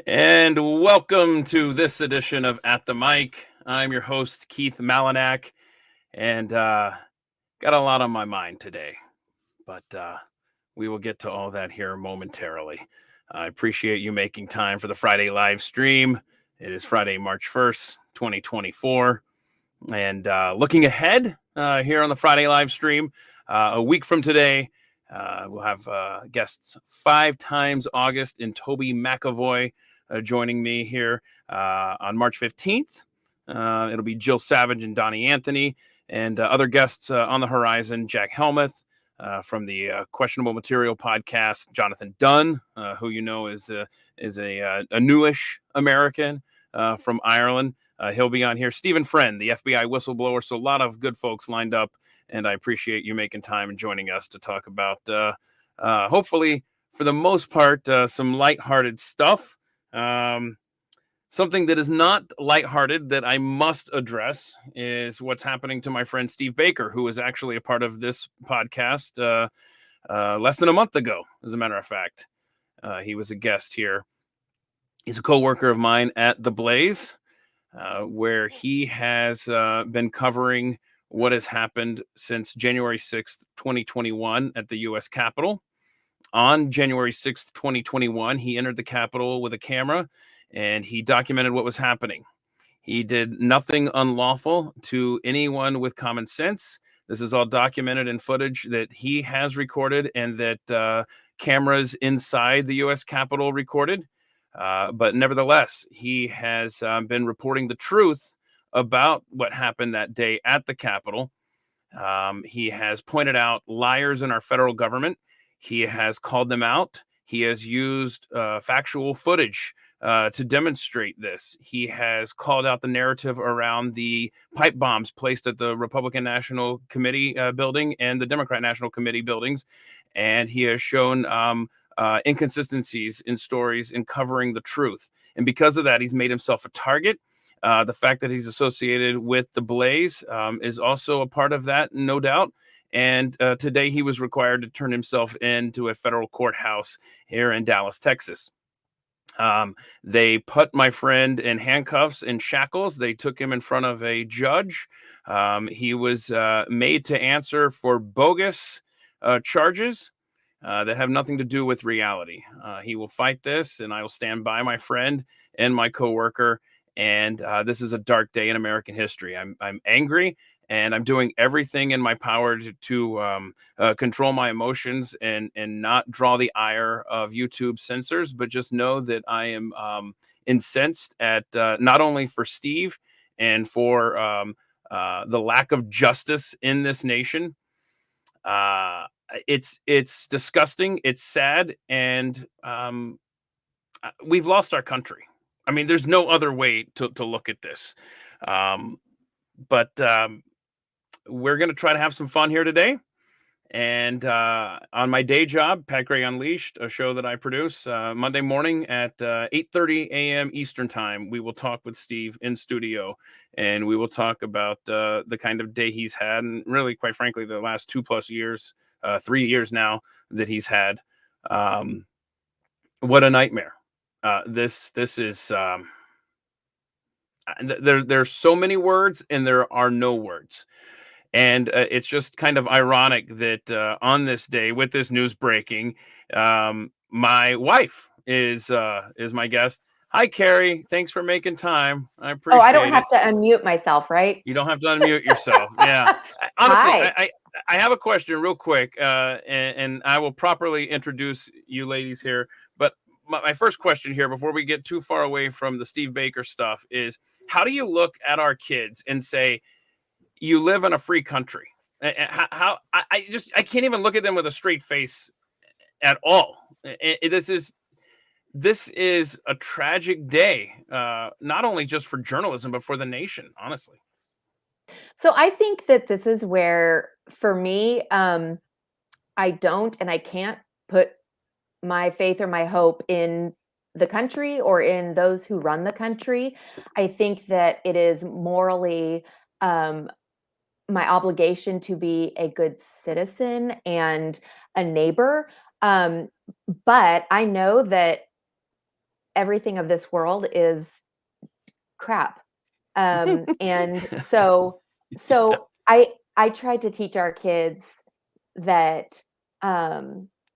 And welcome to this edition of At the Mic. I'm your host, Keith Malinak, and got a lot on my mind today, but we will get to all that here momentarily. I appreciate you making time for the Friday live stream. It is Friday, March 1st, 2024. And looking ahead here on the Friday live stream, a week from today, we'll have guests 5 times August and Toby McAvoy joining me here on March 15th. It'll be Jill Savage and Donnie Anthony, and other guests on the horizon, Jack Helmuth from the Questionable Material podcast, Jonathan Dunn, who you know is a newish American from Ireland. He'll be on here. Stephen Friend, the FBI whistleblower. So a lot of good folks lined up, and I appreciate you making time and joining us to talk about, hopefully, for the most part, some lighthearted stuff. Something that is not lighthearted that I must address is what's happening to my friend Steve Baker, who was actually a part of this podcast less than a month ago, as a matter of fact. He was a guest here. He's a co-worker of mine at The Blaze, where he has been covering what has happened since January 6th, 2021 at the US Capitol. On January 6th, 2021, he entered the Capitol with a camera and he documented what was happening. He did nothing unlawful to anyone with common sense. This is all documented in footage that he has recorded and that cameras inside the US Capitol recorded. But nevertheless, he has been reporting the truth about what happened that day at the Capitol. He has pointed out liars in our federal government. He has called them out. He has used factual footage to demonstrate this. He has called out the narrative around the pipe bombs placed at the Republican National Committee building and the Democrat National Committee buildings. And he has shown inconsistencies in stories in covering the truth. And because of that, he's made himself a target. The fact that he's associated with The Blaze is also a part of that, no doubt. And today he was required to turn himself into a federal courthouse here in Dallas, Texas. They put my friend in handcuffs and shackles. They took him in front of a judge. He was made to answer for bogus charges that have nothing to do with reality. He will fight this, and I will stand by my friend and my coworker. And this is a dark day in American history. I'm angry, and I'm doing everything in my power to control my emotions and not draw the ire of YouTube censors, but just know that I am incensed at not only for Steve and for the lack of justice in this nation. It's disgusting. It's sad, and we've lost our country. I mean, there's no other way to look at this. But we're going to try to have some fun here today. And on my day job, Pat Gray Unleashed, a show that I produce Monday morning at 8:30 a.m. Eastern time, we will talk with Steve in studio, and we will talk about the kind of day he's had, and really, quite frankly, the last 2+ years, 3 years now that he's had. What a nightmare! This is there's so many words, and there are no words. And it's just kind of ironic that on this day, with this news breaking, my wife is my guest. Hi, Kari. Thanks for making time. I Oh, I don't appreciate have it. to unmute myself, right? You don't have to unmute yourself. Yeah. Honestly, Hi. I have a question real quick, and I will properly introduce you ladies here. But my first question here, before we get too far away from the Steve Baker stuff, is how do you look at our kids and say, you live in a free country? How I can't even look at them with a straight face at all. This is a tragic day, not only just for journalism but for the nation. Honestly, So I think that this is where, for me, I don't and I can't put my faith or my hope in the country or in those who run the country. I think that it is morally my obligation to be a good citizen and a neighbor. But I know that everything of this world is crap. And so I tried to teach our kids that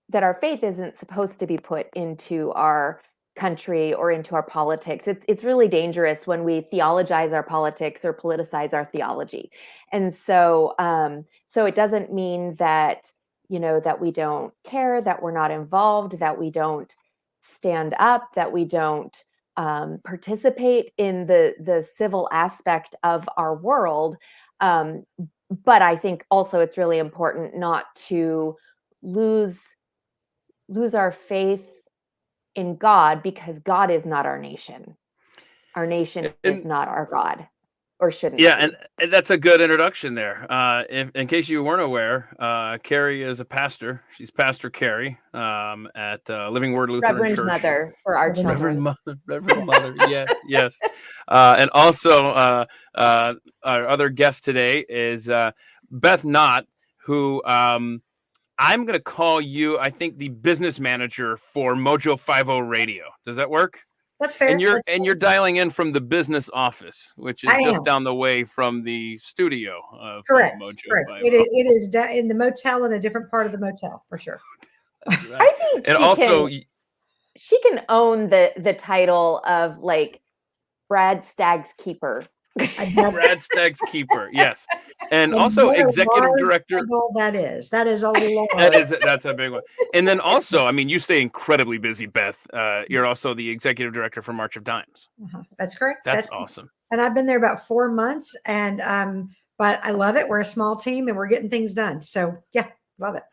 that our faith isn't supposed to be put into our country or into our politics. It's really dangerous when we theologize our politics or politicize our theology. And so so it doesn't mean that, you know, that we don't care, that we're not involved, that we don't stand up, that we don't participate in the civil aspect of our world. But I think also it's really important not to lose our faith in God, because God is not our nation. Our nation is not our God, or shouldn't be. And that's a good introduction there. In case you weren't aware, Kari is a pastor. She's Pastor Kari at Living Word Lutheran Reverend Church. Mother for our children. Reverend Mother, yes. And also our other guest today is Beth Knott, who I'm going to call you, I think, the business manager for Mojo 50 Radio. Does that work? That's fair. And you're dialing in from the business office, which is just down the way from the studio of correct. Mojo Correct. 50. It is in the motel, in a different part of the motel, for sure. Right. I think and also she can own the title of like Brad Stagg's keeper. Brad Stagg's keeper, yes, and also executive director. That is a lot. That's a big one. And then also, I mean, you stay incredibly busy, Beth. You're also the executive director for March of Dimes. That's correct. That's awesome. And I've been there about 4 months, and but I love it. We're a small team, and we're getting things done. So yeah, love it.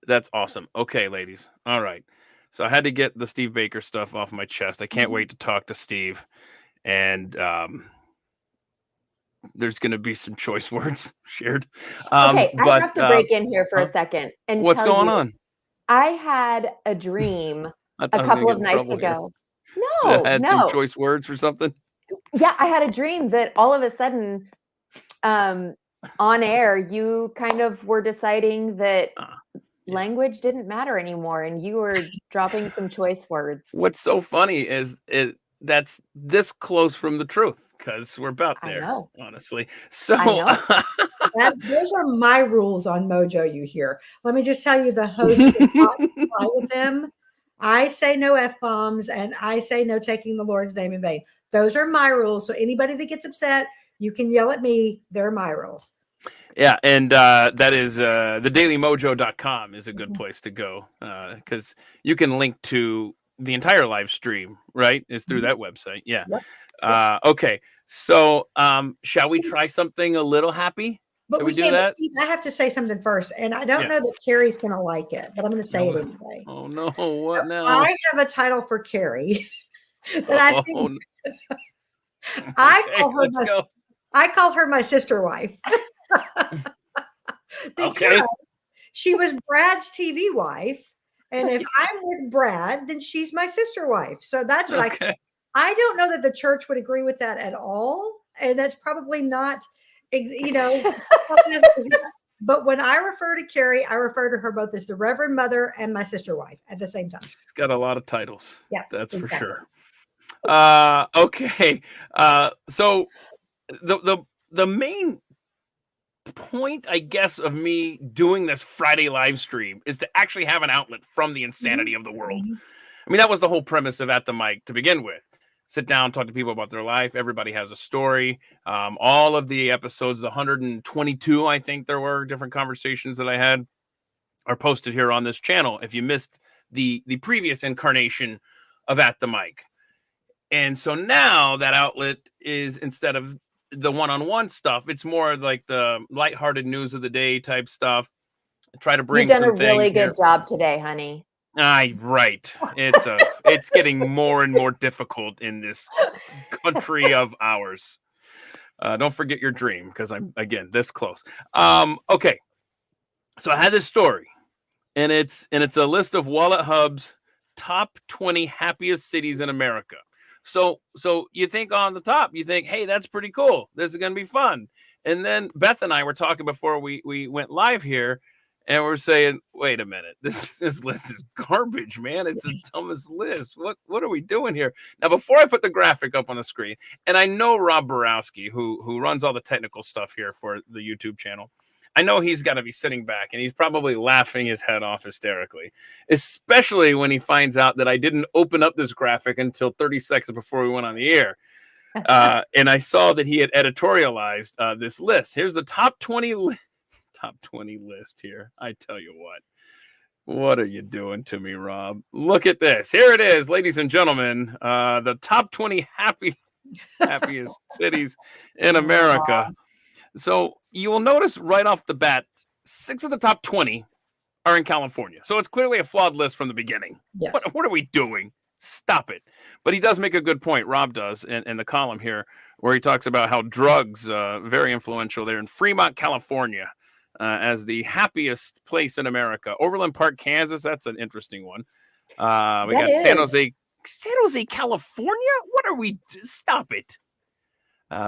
That's awesome. Okay, ladies. All right. So I had to get the Steve Baker stuff off my chest. I can't wait to talk to Steve, and there's going to be some choice words shared. Okay, I have to break in here for a second and what's going on? I had a dream a couple of nights ago. No, had some choice words or something. Yeah, I had a dream that all of a sudden, on air, you kind of were deciding that language didn't matter anymore, and you were dropping some choice words. What's so funny is that's this close from the truth, because we're about there, honestly. So those are my rules on Mojo. You hear? Let me just tell you, the host does not comply with them. I say no F-bombs, and I say no taking the Lord's name in vain. Those are my rules. So anybody that gets upset, you can yell at me. They're my rules. Yeah, and that is thedailymojo.com is a good place to go, because you can link to the entire live stream, right? Is through that website. Yeah. Yep. Okay. So shall we try something a little happy? But we do that? I have to say something first, and I don't know that Kari's going to like it, but I'm going to say it anyway. Oh no! What now? I have a title for Kari that I think I call her my sister wife. Because she was Brad's TV wife, and if I'm with Brad, then she's my sister wife. So that's what I don't know that the church would agree with that at all, and that's probably not, but when I refer to Kari, I refer to her both as the Reverend Mother and my sister wife at the same time. She's got a lot of titles. Yeah, that's for sure. Okay. So the main point, I guess, of me doing this Friday live stream is to actually have an outlet from the insanity of the world. I mean, that was the whole premise of At the Mic to begin with. Sit down, talk to people about their life. Everybody has a story. All of the episodes, the 122, I think there were different conversations that I had, are posted here on this channel if you missed the previous incarnation of At the Mic. And so now that outlet is, instead of the one-on-one stuff, it's more like the lighthearted news of the day type stuff. I try to bring some things. You've done a really good job today, honey. Right. It's getting more and more difficult in this country of ours. Don't forget your dream, because I'm, again, this close. Okay. So I had this story, and it's a list of Wallet Hub's top 20 happiest cities in America. So you think on the top, you think, hey, that's pretty cool. This is going to be fun. And then Beth and I were talking before we went live here, and we're saying, wait a minute, this list is garbage, man. It's the dumbest list. What are we doing here? Now, before I put the graphic up on the screen, and I know Rob Borowski, who runs all the technical stuff here for the YouTube channel, I know he's got to be sitting back and he's probably laughing his head off hysterically, especially when he finds out that I didn't open up this graphic until 30 seconds before we went on the air. And I saw that he had editorialized this list. Here's the top 20 list here. I tell you what are you doing to me, Rob? Look at this. Here it is, ladies and gentlemen. The top 20 happiest cities in America. So you will notice right off the bat, 6 of the top 20 are in California. So it's clearly a flawed list from the beginning. Yes. What are we doing? Stop it. But he does make a good point, Rob does, in the column here, where he talks about how drugs, very influential there in Fremont, California, as the happiest place in America. Overland Park, Kansas, that's an interesting one. We got San Jose, California? What are we? Stop it.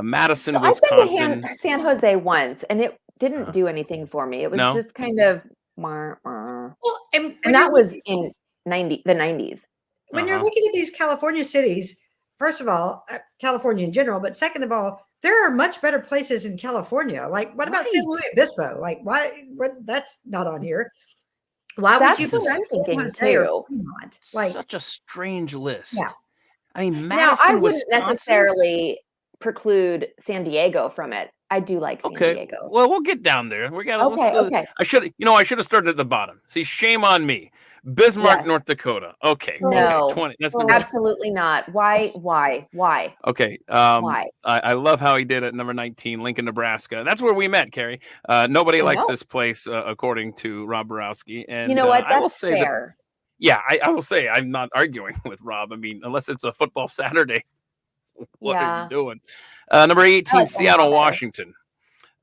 Madison, Wisconsin. I've been to San Jose once, and it didn't do anything for me. It was just kind of, Well, and that was in the 90s. When you're looking at these California cities, first of all, California in general, but second of all, there are much better places in California. Like, what about San Luis Obispo? Like, why? That's not on here. Why would you put thinking too? Like, such a strange list. Yeah. I mean, Madison, now I wouldn't Wisconsin? necessarily preclude San Diego from it. I do like San Diego. Well, we'll get down there. We got okay. I should have started at the bottom. See, shame on me. Bismarck, North Dakota. Okay. No, okay, 20. That's absolutely not. Why? Okay. Why? I love how he did at number 19, Lincoln, Nebraska. That's where we met, Carrie. Nobody likes this place, according to Rob Borowski. And you know what? That's I will say fair. I will say I'm not arguing with Rob. I mean, unless it's a football Saturday. What are you doing? Number 18, Seattle, Washington.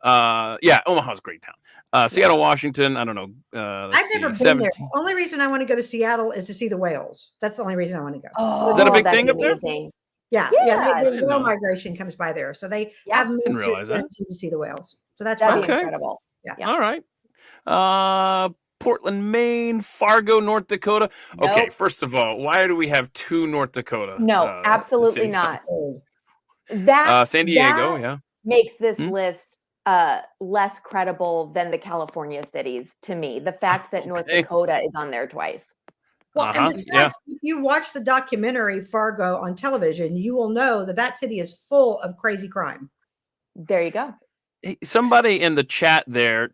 Omaha's a great town. Seattle, Washington. I don't know. I've never been 17. There. The only reason I want to go to Seattle is to see the whales. That's the only reason I want to go. Is that a big thing up there? Yeah. The whale migration comes by there, so they have to see the whales. So that's incredible. Yeah. All right. Portland, Maine, Fargo, North Dakota. Nope. Okay, first of all, why do we have 2 North Dakota? No, absolutely not. That San Diego, makes this list less credible than the California cities to me. The fact that North Dakota is on there twice. Well, and besides, if you watch the documentary Fargo on television, you will know that city is full of crazy crime. There you go. Hey, somebody in the chat there,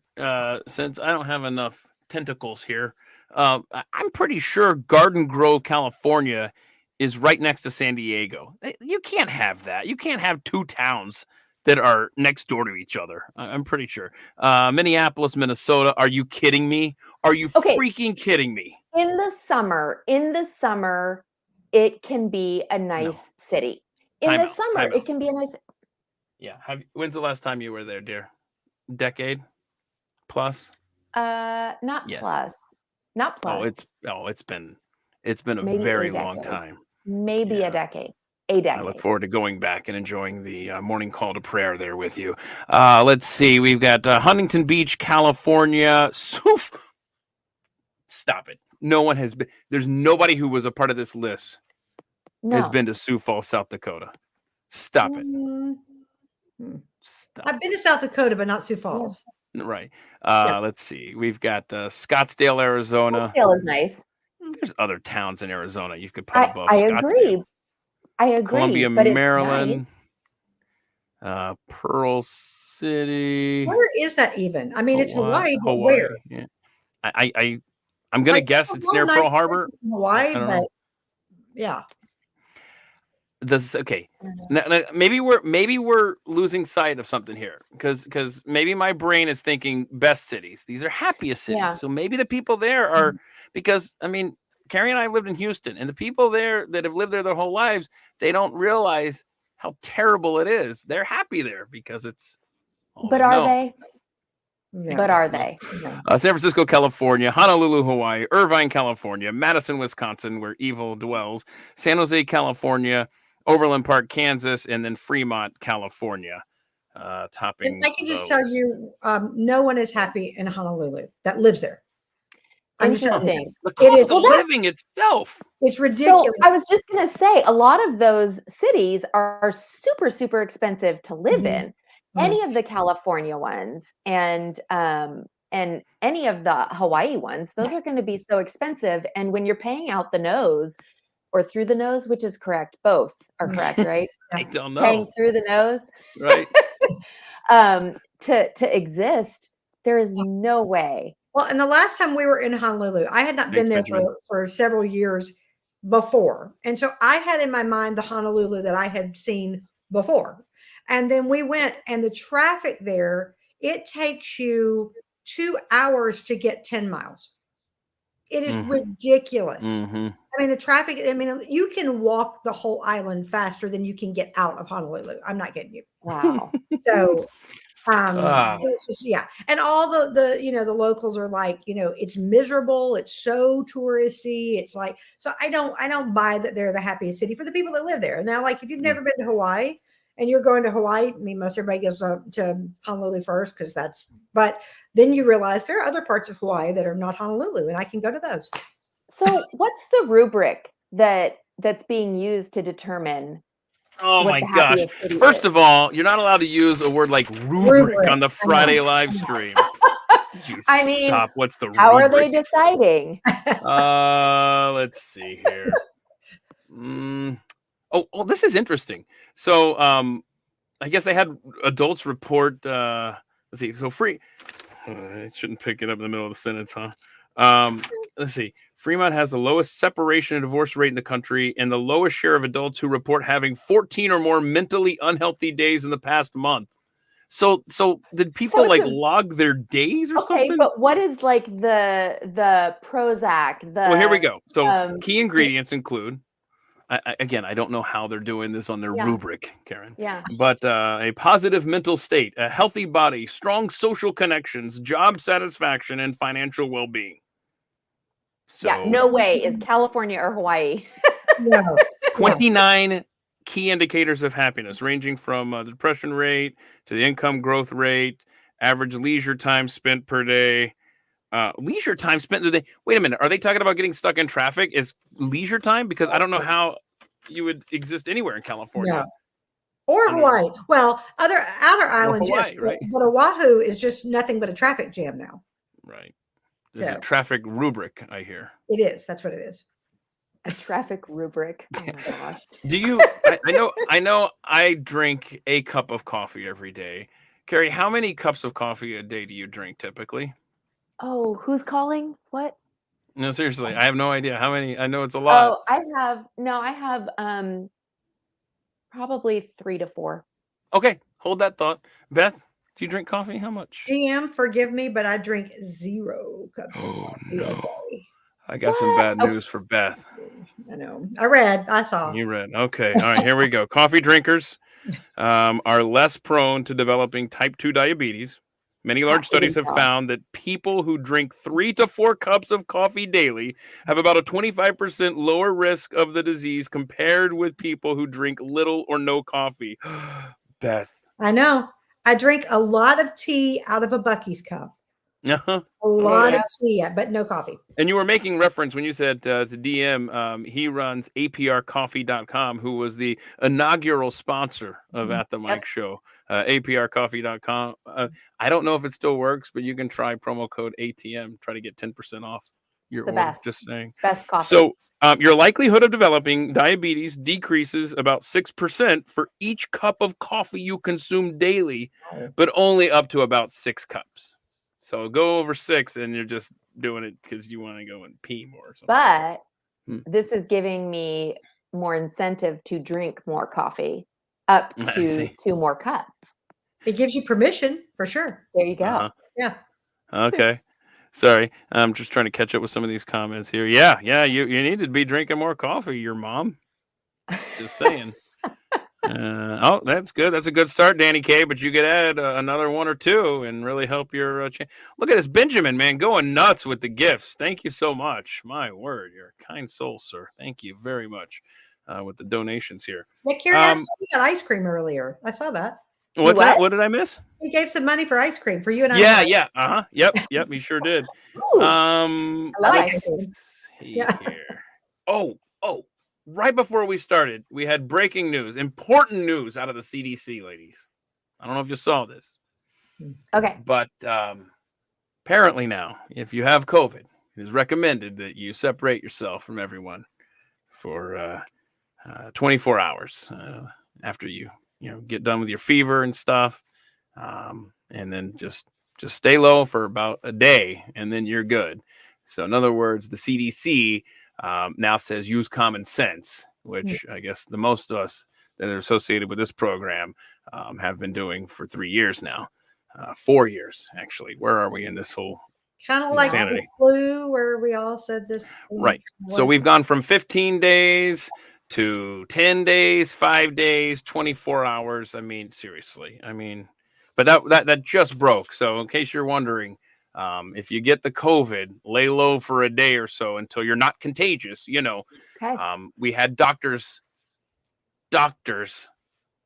since I don't have enough tentacles here, I'm pretty sure Garden Grove, California is right next to San Diego. You can't have that. You can't have 2 towns that are next door to each other. I'm pretty sure. Minneapolis, Minnesota. Are you kidding me? Are you freaking kidding me? In the summer, it can be a nice city. It can be a nice. Yeah. When's the last time you were there, dear? Decade plus? Not plus. Not plus. It's been a very long time. Maybe a decade. I look forward to going back and enjoying the morning call to prayer there with you. Let's see. We've got Huntington Beach, California. Stop it. No one has been. There's nobody who was a part of this list has been to Sioux Falls, South Dakota. Stop it. Stop. I've been to South Dakota, but not Sioux Falls. Right. Let's see. We've got Scottsdale, Arizona. Scottsdale is nice. There's other towns in Arizona you could put above Scottsdale. I agree. Columbia, Maryland. Nice. Pearl City. Where is that even? I mean, it's Hawaii, but where? Yeah. I'm gonna guess it's near Pearl Harbor. Hawaii, but yeah. Okay. Now, maybe we're losing sight of something here because maybe my brain is thinking best cities. These are happiest cities. Yeah. So maybe the people there are because I mean, Carrie and I lived in Houston, and the people there that have lived there their whole lives, they don't realize how terrible it is. They're happy there because it's. But are they? Yeah. But are they? San Francisco, California, Honolulu, Hawaii, Irvine, California, Madison, Wisconsin, where evil dwells, San Jose, California, Overland Park, Kansas, and then Fremont, California. topping. And I can just tell those. you, no one is happy in Honolulu that lives there. I'm just telling you. Interesting. The It cost is. of living itself. It's So ridiculous. I was just going to say, a lot of those cities are super, super expensive to live Mhm. in. Any of the California ones and any of the Hawaii ones, those are going to be so expensive. And when you're paying out the nose or through the nose, which is correct, both are correct, right? I don't Paying know. through the nose, Right. to exist, there is no way. Well, and the last time we were in Honolulu, I had not been Thanks, there Benjamin. for several years before. And so I had in my mind the Honolulu that I had seen before. And then we went, and the traffic there, it takes you 2 hours to get 10 miles. It is ridiculous. Mm-hmm. I mean, the traffic, I mean, you can walk the whole island faster than you can get out of Honolulu. I'm not kidding you. Wow. So Ah. it's just, yeah. And all the the locals are like, it's miserable, it's so touristy. It's like, so I don't buy that they're the happiest city for the people that live there. Now, like if you've never been to Hawaii and you're going to Hawaii, I mean, most everybody goes to Honolulu first because but then you realize there are other parts of Hawaii that are not Honolulu, and I can go to those. So what's the rubric that's being used to determine Oh what my the gosh. happiest city First is? of all, you're not allowed to use a word like rubric on the Friday live stream. I mean, stop. What's the how are they rubric? deciding? Let's see here. Oh, this is interesting. So, I guess they had adults report. Let's see. So free. It shouldn't pick it up in the middle of the sentence, huh? Let's see. Fremont has the lowest separation and divorce rate in the country, and the lowest share of adults who report having 14 or more mentally unhealthy days in the past month. So did people log their days or something? Okay, but what is like the Prozac? Well, here we go. So key ingredients include. I don't know how they're doing this on their rubric, Karen. Yeah. But a positive mental state, a healthy body, strong social connections, job satisfaction, and financial well-being. So, yeah, no way is California or Hawaii. No. 29 key indicators of happiness, ranging from the depression rate to the income growth rate, average leisure time spent per day. Leisure time spent in the day. Wait a minute. Are they talking about getting stuck in traffic? Is leisure time? Because I don't know how you would exist anywhere in California. No. Or Hawaii. Well, outer islands, Hawaii, yes. right? But Oahu is just nothing but a traffic jam now. Right. There's a traffic rubric, I hear. It is. That's what it is. A traffic rubric. Oh my gosh. Do you? I know. I drink a cup of coffee every day. Carrie, how many cups of coffee a day do you drink typically? Oh, who's calling? What? No, seriously, I have no idea how many. I know it's a lot. Oh, I have probably 3 to 4. Okay, hold that thought. Beth, do you drink coffee? How much? DM, forgive me, but I drink 0 cups of coffee a day. I got some bad news for Beth. I know. I saw. You read. Okay. All right, here we go. Coffee drinkers are less prone to developing type 2 diabetes. Many large studies have found that people who drink 3 to 4 cups of coffee daily have about a 25% lower risk of the disease compared with people who drink little or no coffee. Beth. I know. I drink a lot of tea out of a Buc-ee's cup. Uh-huh. A lot of tea, but no coffee. And you were making reference when you said to DM, he runs APRcoffee.com, who was the inaugural sponsor of At the Mike Show. APRcoffee.com. I don't know if it still works, but you can try promo code ATM, try to get 10% off your order. Best. Just saying. Best coffee. So your likelihood of developing diabetes decreases about 6% for each cup of coffee you consume daily, but only up to about 6 cups. So go over 6 and you're just doing it because you want to go and pee more or something. But this is giving me more incentive to drink more coffee, up to 2 more cups. It gives you permission for sure. There you go. Uh-huh. Yeah. Okay. Sorry. I'm just trying to catch up with some of these comments here. Yeah. You need to be drinking more coffee, your mom. Just saying. Oh, that's good. That's a good start, Danny K. But you could add another 1 or 2 and really help your Look at this Benjamin, man, going nuts with the gifts. Thank you so much. My word, you're a kind soul, sir. Thank you very much with the donations here. Yeah, Karen, I saw you got ice cream earlier. I saw that. What's what? that? What did I miss? He gave some money for ice cream for you and I. Yeah, yeah. Uh-huh. Yep, he sure did. Ooh, I love Let's ice cream. See Yeah. here. Oh, right before we started, we had breaking news, important news out of the CDC, ladies. I don't know if you saw this. Okay. But apparently now, if you have COVID, it is recommended that you separate yourself from everyone for 24 hours after you get done with your fever and stuff, and then just stay low for about a day, and then you're good. So in other words, the CDC now says use common sense, which I guess the most of us that are associated with this program have been doing for 3 years now. 4 years, actually. Where are we in this whole Kind of like the insanity? flu, where we all said this. Right. So we've gone from 15 days to 10 days, 5 days, 24 hours. I mean, seriously. I mean, but that just broke. So in case you're wondering, if you get the COVID, lay low for a day or so until you're not contagious. Okay. We had doctors,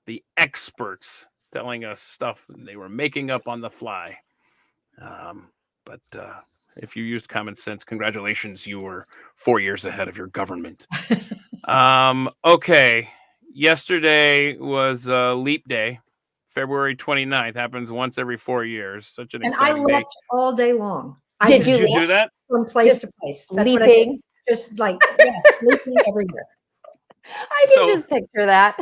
the experts, telling us stuff they were making up on the fly. But if you used common sense, congratulations, you were 4 years ahead of your government. Okay. Yesterday was Leap Day. February 29th happens once every 4 years. Such an And I exciting day. leapt all day long. Did Did you do that? from place Just to place? That's what I did. leaping? Just like leaping everywhere. I can So- just picture that.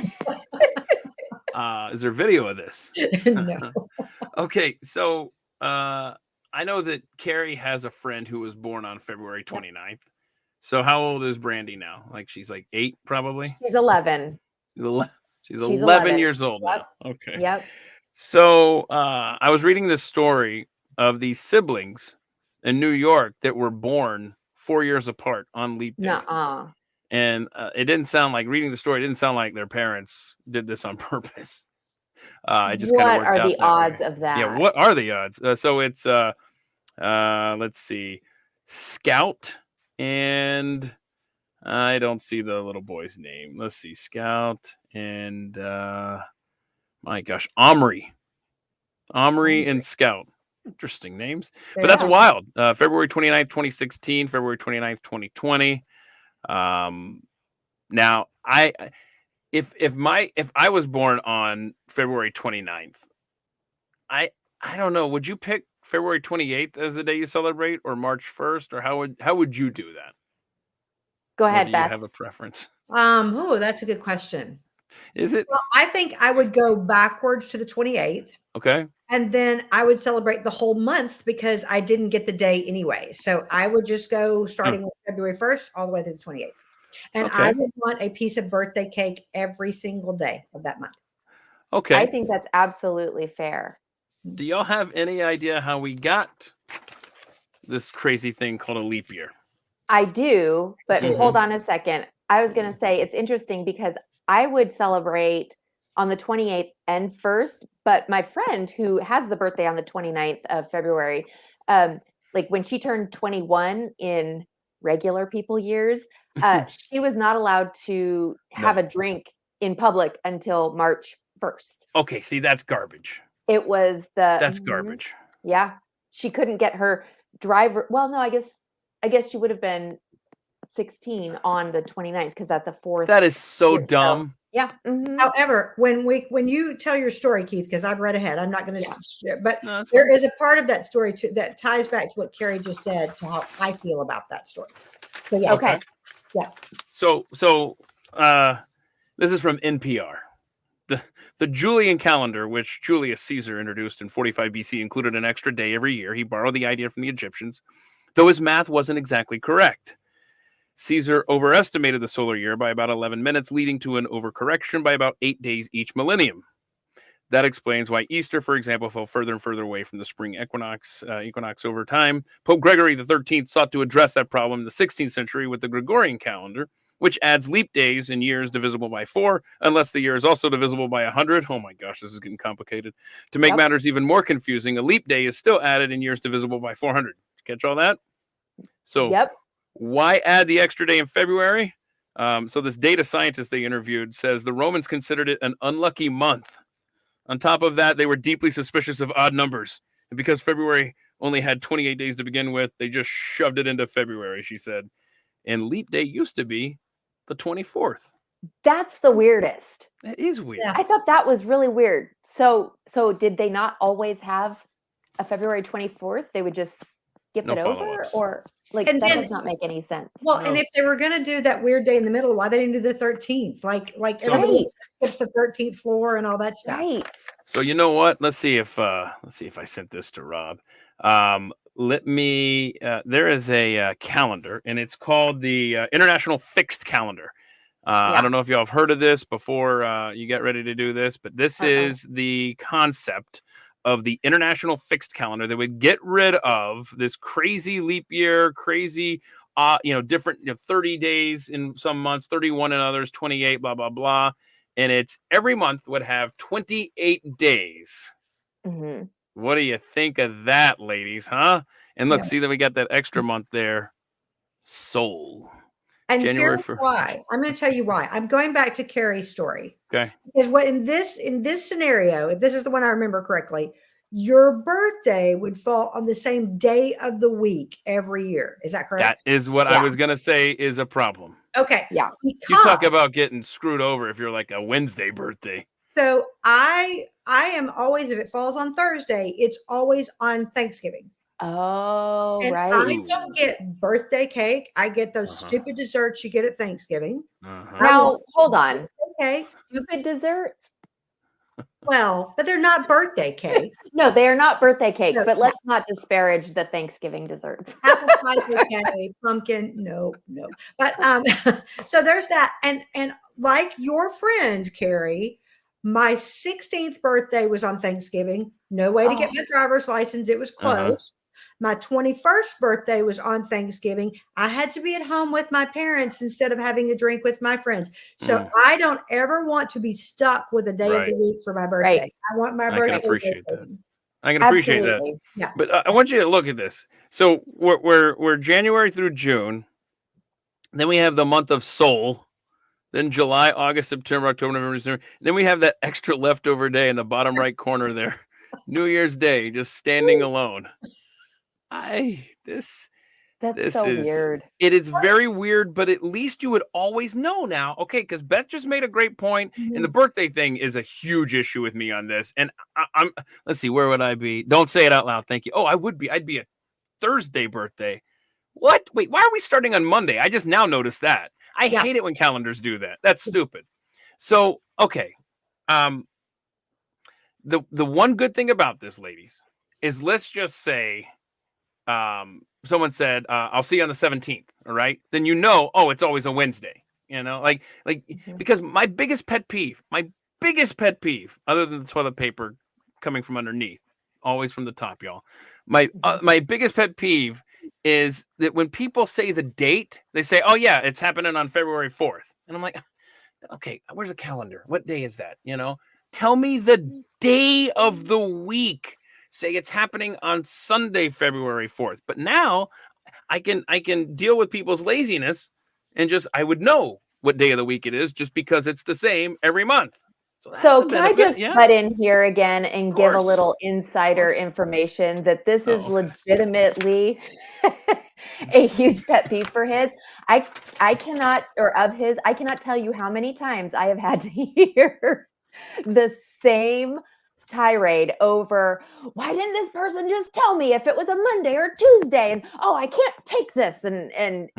Is there video of this? No. Okay, so I know that Carrie has a friend who was born on February 29th. So how old is Brandy now? Like she's like 8, probably. She's 11. She's She's 11 11. years old Yep. now. Okay. Yep. So I was reading this story of these siblings in New York that were born 4 years apart on Leap Day. Nuh-uh. And it didn't sound like, reading the story, it didn't sound like their parents did this on purpose. It just kind of What worked are out the that odds way. of that? Yeah, what are the odds? So it's let's see, Scout, and I don't see the little boy's name. Let's see, Scout and my gosh, Omri and Scout. Interesting names, but that's Yeah. wild. February 29th, 2016, February 29th, 2020. Now if I was born on February 29th, I don't know, would you pick February 28th as the day you celebrate, or March 1st, or how would you do that? Go Or ahead, do you Beth. have a preference? Oh, that's a good question. Is it Well, I think I would go backwards to the 28th, okay? and then I would celebrate the whole month because I didn't get the day anyway. So I would just go starting with February 1st all the way to the 28th. And I Okay. would want a piece of birthday cake every single day of that month. Okay. I think that's absolutely fair. Do y'all have any idea how we got this crazy thing called a leap year? I do, but Mhm. hold on a second. I was going to say it's interesting because I would celebrate on the 28th and 1st, but my friend who has the birthday on the 29th of February, like when she turned 21 in regular people years, she was not allowed to have a drink in public until March 1st. Okay, see, that's garbage. It was That's garbage. Yeah. She couldn't get her driver. Well, no, I guess she would have been 16 on the 29th because that's a 4th. That is so year, so- dumb. Yeah. Mhm. However, when you tell your story, Keith, because I've read ahead, I'm not going to, but No, that's there fine. is a part of that story too that ties back to what Carrie just said to how I feel about that story. So yeah, Okay. Yeah. So this is from NPR. The Julian calendar, which Julius Caesar introduced in 45 BC, included an extra day every year. He borrowed the idea from the Egyptians, though his math wasn't exactly correct. Caesar overestimated the solar year by about 11 minutes, leading to an overcorrection by about 8 days each millennium. That explains why Easter, for example, fell further and further away from the spring equinox over time. Pope Gregory XIII sought to address that problem in the 16th century with the Gregorian calendar, which adds leap days in years divisible by 4, unless the year is also divisible by 100. Oh my gosh, this is getting complicated. To make matters even more confusing, a leap day is still added in years divisible by 400. Catch all that? So Yep. why add the extra day in February? So this data scientist they interviewed says the Romans considered it an unlucky month. On top of that, they were deeply suspicious of odd numbers. And because February only had 28 days to begin with, they just shoved it into February, she said. And leap day used to be the 24th. That's the weirdest. That is weird. Yeah. I thought that was really weird. So did they not always have a February 24th? They would just skip No it over, follow-ups. or like And that then- does not make any sense. Well, No. and if they were going to do that weird day in the middle, why they didn't do the 13th? Like everybody Right. skips the 13th floor and all that stuff. Right. So you know what? Let's see if I sent this to Rob. Let me. There is a calendar, and it's called the International Fixed Calendar. I Yeah. don't know if y'all have heard of this before you get ready to do this, but this is the concept of the International Fixed Calendar that would get rid of this crazy leap year, crazy, different 30 days in some months, 31 in others, 28, blah, blah, blah. And it's every month would have 28 days. hmm What do you think of that, ladies, huh? And look, Yeah. see that we got that extra month there. Soul. And January here's for- why. I'm going to tell you why. I'm going back to Carrie's story. Okay. Because what in this scenario, if this is the one I remember correctly, your birthday would fall on the same day of the week every year. Is that correct? That is what I Yeah. was going to say is a problem. Okay. Yeah. You talk Because- about getting screwed over if you're like a Wednesday birthday. So I am always, if it falls on Thursday, it's always on Thanksgiving. Oh, And right. I don't get birthday cake. I get those Uh-huh. stupid desserts you get at Thanksgiving. Uh-huh. Now, hold on. Okay. Stupid desserts? Well, but they're not birthday cake. No, they are not birthday cake, No. but let's not disparage the Thanksgiving desserts. Apple pie, okay. Pumpkin, no. But so there's that. And like your friend, Carrie, my 16th birthday was on Thanksgiving. No way to get my driver's license. It was closed. My 21st birthday was on Thanksgiving. I had to be at home with my parents instead of having a drink with my friends. So I don't ever want to be stuck with a day of Right. the week for my birthday. Right. I want my I can birthday. appreciate that. rotating. I can appreciate that. Absolutely. But I want you to look at this. So we're January through June. Then we have the month of Soul. Then July, August, September, October, November, December. Then we have that extra leftover day in the bottom right corner there. New Year's Day, just standing alone. That's This so is- weird. It is very weird, but at least you would always know now. Okay, because Beth just made a great point, and the birthday thing is a huge issue with me on this. And I'm let's see, where would I be? Don't say it out loud. Thank you. Oh, I would be. I'd be a Thursday birthday. What? Wait, why are we starting on Monday? I just now noticed that. I Yeah. hate it when calendars do that. That's stupid. So, okay. The one good thing about this, ladies, is let's just say someone said, I'll see you on the 17th. All right. Then it's always a Wednesday. Like because my biggest pet peeve, other than the toilet paper coming from underneath, always from the top, y'all. My biggest pet peeve is that when people say the date, they say, oh yeah, it's happening on February 4th. And I'm like, okay, where's the calendar? What day is that? Tell me the day of the week. Say it's happening on Sunday, February 4th. But now I can deal with people's laziness and I would know what day of the week it is just because it's the same every month. That's So a can I benefit, just butt in here again and give a course. little insider information that this is Uh-oh. legitimately a huge pet peeve for his. I cannot tell you how many times I have had to hear the same tirade over, why didn't this person just tell me if it was a Monday or Tuesday? And I can't take this. And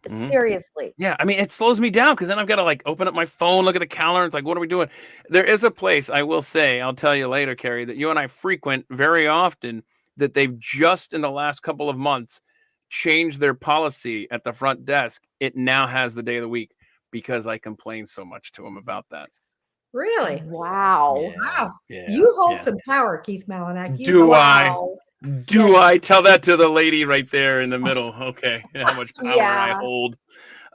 seriously. Yeah, I mean, it slows me down because then I've got to open up my phone, look at the calendar. It's like, what are we doing? There is a place, I will say, I'll tell you later, Carrie, that you and I frequent very often that they've just in the last couple of months changed their policy at the front desk. It now has the day of the week because I complain so much to them about that. Really? Wow. Wow. Yeah, You hold yeah. some power, Keith Malinak. Do I? Wow. Do I tell that to the lady right there in the middle? Okay, how much power I Yeah. hold.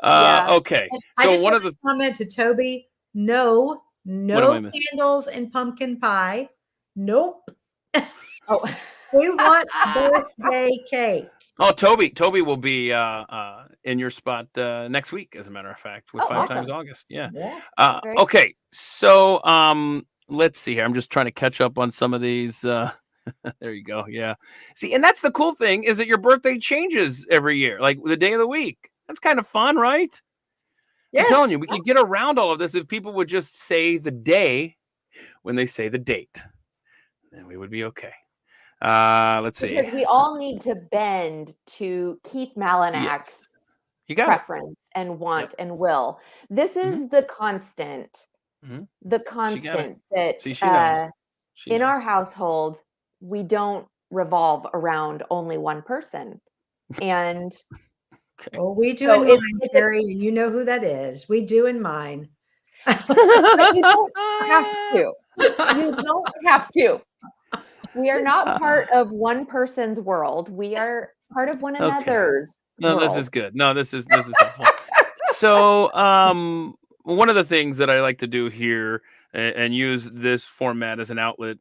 Yeah. Okay, I so just one want of the to comment to Toby. No What am I missing? candles and pumpkin pie. Nope. Oh, We want birthday cake. Toby will be in your spot next week, as a matter of fact, with Oh, 5 times awesome. August. Yeah. Yeah. Great. Okay, so let's see here. I'm just trying to catch up on some of these. There you go. Yeah. See, and that's the cool thing is that your birthday changes every year, like the day of the week. That's kind of fun, right? I'm telling Yes. you, we could get around all of this if people would just say the day when they say the date. Then we would be okay. Let's see. Because we all need to bend to Keith Malinak's Yes. You got it. preference and want and will. This is the constant, Mhm. the She got it. constant that See, she knows. She in our knows. household, we don't revolve around only one person. And Okay. Well, we do So in mine, Carrie, and you know who that is. We do in mine. but you don't have to. You don't have to. We are not part of one person's world. We are part of one Okay. another's No, world. this is good. No, this is helpful. So, one of the things that I like to do here and use this format as an outlet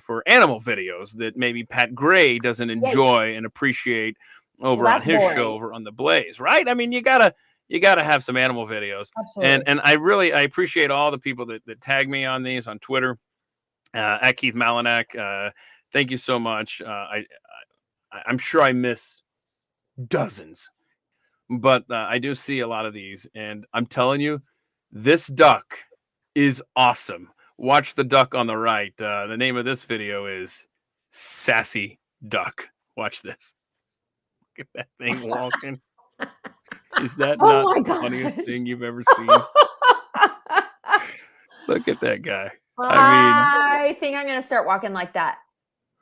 for animal videos that maybe Pat Gray doesn't enjoy and appreciate over on that's his boring. show over on the Blaze, right? I mean, you gotta have some animal videos, Absolutely. and I appreciate all the people that tag me on these on Twitter at Keith Malinak. Thank you so much. I'm sure I miss dozens, but I do see a lot of these, and I'm telling you, this duck is awesome. Watch the duck on the right. The name of this video is Sassy Duck. Watch this. Look at that thing walking. Is that Oh not my the funniest gosh. thing you've ever seen? Look at that guy. I I think I'm going to start walking like that.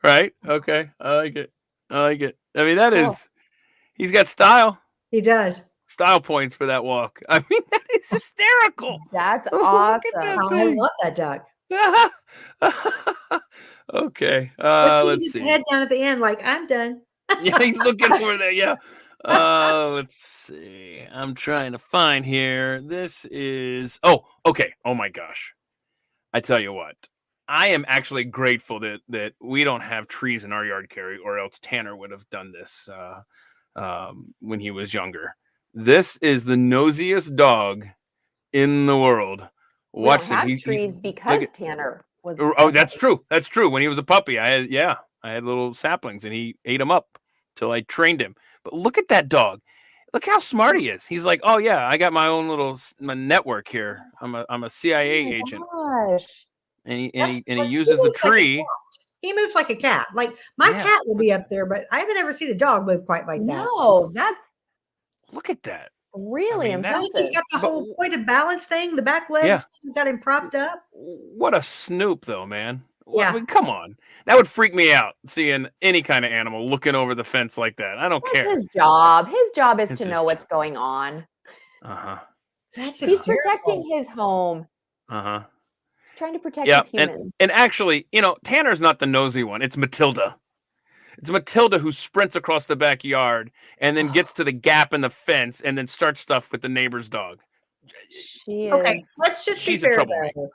mean, right? Okay. I like it. I mean, that Cool. is, he's got style. He does. Style points for that walk. I mean, that is hysterical. That's Look awesome. at that I thing. love that duck. Okay. Let's Let's see. see. Head down at the end, like I'm done. Yeah, he's looking over there. Yeah. Let's see. I'm trying to find here. This is. Oh, okay. Oh my gosh. I tell you what. I am actually grateful that we don't have trees in our yard, Carrie, or else Tanner would have done this when he was younger. This is the nosiest dog in the world. We Watch don't him. have trees Look because at. Tanner was. Oh, that's true. That's true. When he was a puppy, I had little saplings, and he ate them up till I trained him. But look at that dog. Look how smart he is. He's like, oh yeah, I got my own little my network here. I'm a CIA Oh agent, my gosh. and he That's and he like, uses the moves like a tree. cat. He moves like a cat. Like my Yeah. cat will be up there, but I haven't ever seen a dog move quite like that. No, that's Look at that. really mean, that- Well, impressive. he's got the But- whole point of balance thing. The back legs got him propped up. What a snoop, though, man. Yeah. I mean, come on. That would freak me out seeing any kind of animal looking over the fence like that. I don't That's care. his job. His job is It's to his know what's job. going on. Uh-huh. That's He's hysterical. protecting his home, Uh-huh. trying to protect Yeah, his humans. and actually, Tanner's not the nosy one. It's Matilda. It's Matilda who sprints across the backyard and then gets to the gap in the fence and then starts stuff with the neighbor's dog. She is. Okay, let's just She's be a fair troublemaker. though.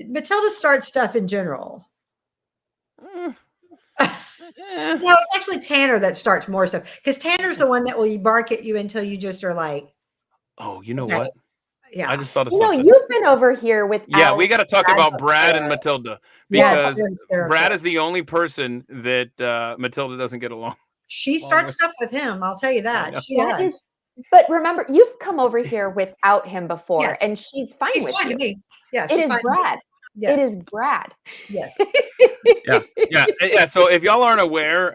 Matilda starts stuff in general. Mm, No, it's actually Tanner that starts more stuff because Tanner's the one that will bark at you until you just are like, Oh, you know okay. what? Yeah. I just thought of You know, something. you've been over here with. Yeah, we got to talk Brad about Brad and before. Matilda Yes, because they're hysterical. Brad is the only person that Matilda doesn't get along. She Long starts with- stuff with him. I'll tell you that. know. She That does. is- But remember, you've come over here without him before, Yes. and she's fine She's with fine you. to me. Yeah, It she's is fine to me. Brad. Yes. It is Brad. Yes. Yeah. So if y'all aren't aware,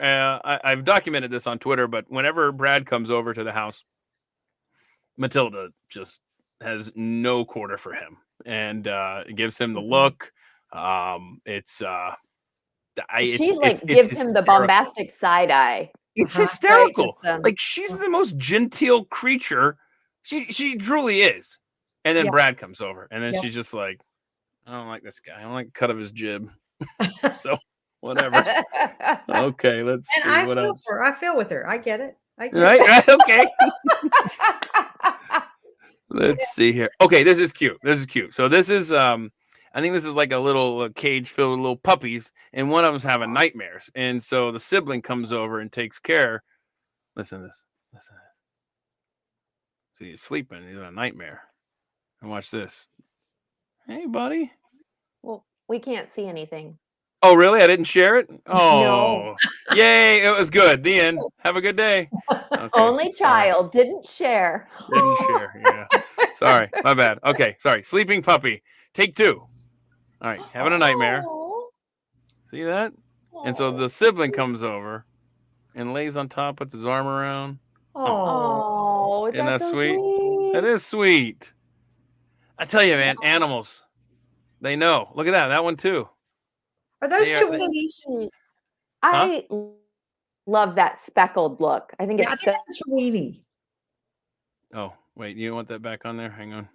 I've documented this on Twitter, but whenever Brad comes over to the house, Matilda just has no quarter for him and gives him the look. It's She gives him the bombastic side eye. It's Uh-huh. hysterical. Right, Like she's the most genteel creature. She truly is. And then Yeah. Brad comes over, and then Yep. she's just like, I don't like this guy. I don't like the cut of his jib. So whatever. Okay, let's And see I what feel else. for her. I feel with her. I get it. I get Right? it. Okay. Let's see here. Okay, this is cute. So this is I think this is like a little cage filled with little puppies, and one of them's having nightmares. And so the sibling comes over and takes care. Listen to this. So he's sleeping, he's in a nightmare. And watch this. Hey, buddy. We can't see anything. Oh, really? I didn't share it? No. Oh, yay. It was good. The end. Have a good day. Okay. Only sorry. child didn't share. Didn't share. Yeah. Sorry. My bad. Okay. Sorry. Sleeping puppy. Take 2. All right. Having a nightmare. Oh, See that? And so the sibling comes over and lays on top, puts his arm around. Oh, Isn't that that's so sweet? sweet. That is sweet. I tell you, man, animals, they know. Look at that. That one too. are those They are- Chiweenies? Sweet. I love that speckled look. I think Yeah, I it's think that's a Chiweenie. Oh, wait. You want that back on there? Hang on.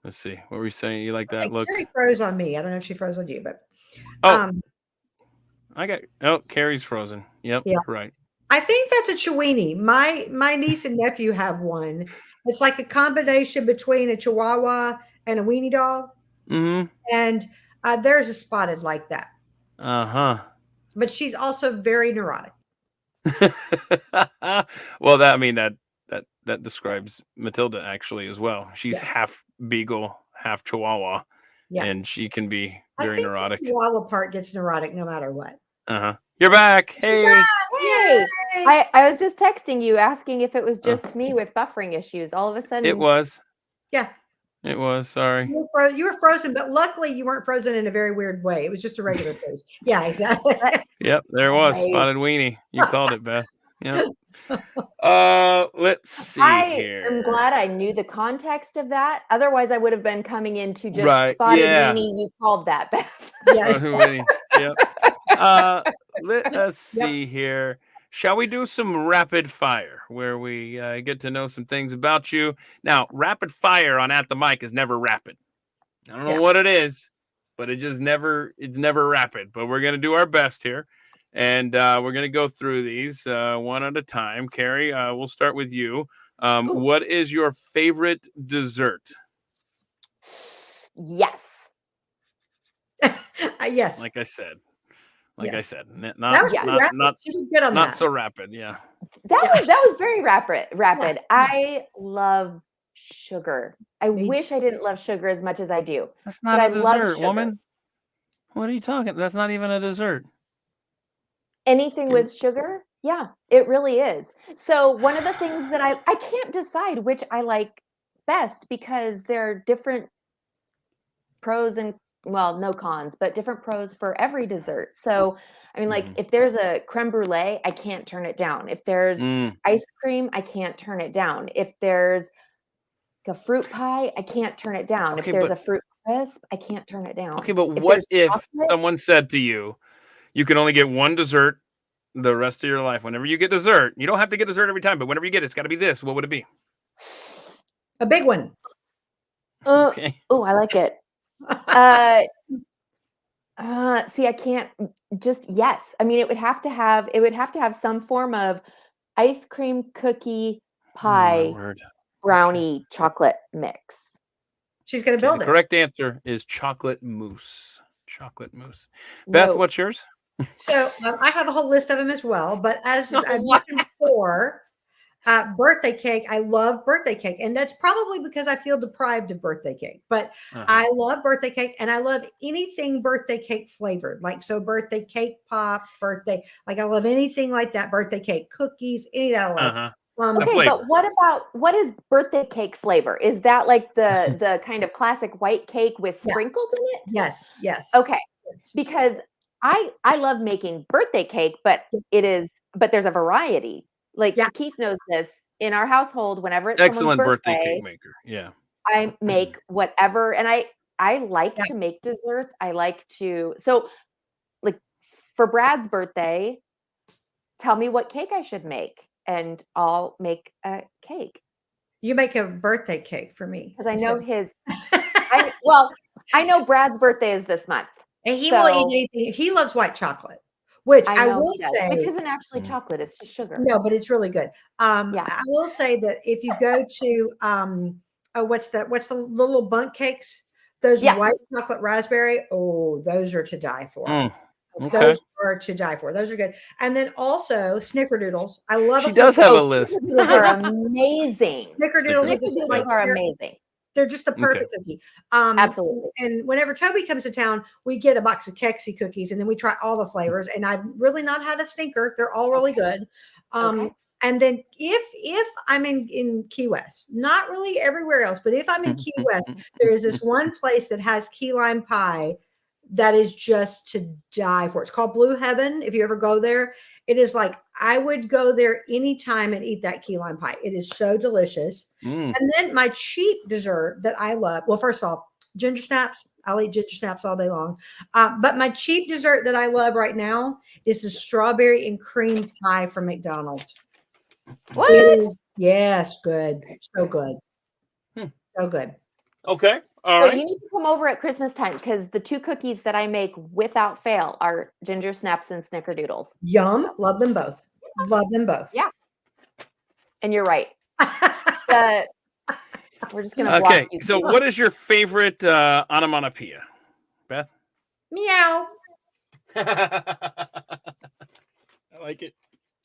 Let's see. What were you saying? You like that Okay, look? Carrie froze on me. I don't know if she froze on you, but Oh, Carrie's frozen. Yep. Yeah. Right. I think that's a Chiweenie. My niece and nephew have one. It's like a combination between a Chihuahua and a weenie dog, Mm-hmm. and there's a spotted like that. Uh-huh. But she's also very neurotic. Well, that describes Matilda actually as well. She's Yes. half beagle, half Chihuahua, Yeah, and she can be I very think neurotic. the Chihuahua part gets neurotic no matter what. Uh-huh. You're back. Hey. Hey, Yay! I was just texting you asking if it was just me with buffering issues. All of a sudden, It was. Yeah, It was. Sorry. you were frozen, but luckily you weren't frozen in a very weird way. It was just a regular freeze. Yeah, exactly. Yep, there was Right. spotted weenie. You called it, Beth. Yep. Let's see I here. am glad I knew the context of that. Otherwise, I would have been coming into just Right, spotted yeah. weenie. You called that, Beth. Yes. Spotted weenie. Yep. Let us see here. Shall we do some rapid fire where we get to know some things about you? Now, rapid fire on At the Mic is never rapid. I don't know Yeah. what it is, but it's never rapid. But we're going to do our best here. And we're going to go through these one at a time. Carrie, we'll start with you. What is your favorite dessert? Yes. Yes. Like I said. Yes. Not That was Yes. pretty rapid. not She did good on not that. so rapid. Yeah. That was very rapid. I love sugar. I Me wish I didn't love sugar as much as I do. That's But not I a love dessert, sugar. woman. What are you talking? That's not even a dessert. Anything Okay. with sugar? Yeah, it really is. So one of the things that I can't decide which I like best because there are different pros and well, no cons, but different pros for every dessert. So, I mean, like if there's a creme brulee, I can't turn it down. If there's ice cream, I can't turn it down. If there's a fruit pie, I can't turn it down. Okay, if there's but- a fruit crisp, I can't turn it down. Okay, but If what there's if chocolate- someone said to you, you can only get one dessert the rest of your life? Whenever you get dessert, you don't have to get dessert every time, but whenever you get it, it's got to be this. What would it be? A big one. Okay. Oh, I like it. See, I can't just yes. I mean, it would have to have some form of ice cream, cookie, Oh, my pie, word. brownie, chocolate mix. She's going to Okay, build the it. correct answer is chocolate mousse. Chocolate mousse. Beth, No. what's yours? So I have a whole list of them as well. But as Oh, I wow. mentioned before, birthday cake. I love birthday cake, and that's probably because I feel deprived of birthday cake. But I love birthday cake, and I love anything birthday cake flavored. Like so, birthday cake pops, birthday. Like I love anything like that. Birthday cake cookies, any of that I love. The Okay, flavor. but what is birthday cake flavor? Is that like the kind of classic white cake with Yeah. sprinkles in it? Yes, yes. Okay, because I love making birthday cake, but there's a variety. Like Yeah. Keith knows this. In our household, whenever it's Excellent someone's birthday cake maker. Yeah. I make whatever, and I like Yeah. to make desserts. I like to like for Brad's birthday, tell me what cake I should make, and I'll make a cake You make a birthday cake for me because I know I know Brad's birthday is this month. and he will eat anything. He loves white chocolate, which I know will he does, say, which isn't actually chocolate; it's just sugar. no, but it's really good. Yeah. I will say that if you go to what's the little bundt cakes? Those Yeah. white chocolate raspberry. Oh, those are to die for. Okay. Those are to die for. Those are good. And then also snickerdoodles. I love. She does have a list. Snickerdoodles are amazing. Snickerdoodles. Snickerdoodles are amazing. They're just the Okay. perfect cookie. Absolutely. And whenever Toby comes to town, we get a box of Kexi cookies, and then we try all the flavors. And I've really not had a stinker. They're all really good. Okay. And then if I'm in Key West, not really everywhere else, but if I'm in Key West, there is this one place that has key lime pie that is just to die for. It's called Blue Heaven. If you ever go there, it is like, I would go there anytime and eat that key lime pie. It is so delicious. Mm. And then my cheap dessert that I love, well, first of all, ginger snaps. I'll eat ginger snaps all day long. But my cheap dessert that I love right now is the strawberry and cream pie from McDonald's. What? It is, yes, good. So good. So good. Okay. All So right. you need to come over at Christmas time, because the 2 cookies that I make without fail are ginger snaps and snickerdoodles. Yum. Love them both. Love them both. Yeah. And you're right. We're just gonna Okay. block you. So, what is your favorite onomatopoeia, Beth? Meow. I like it.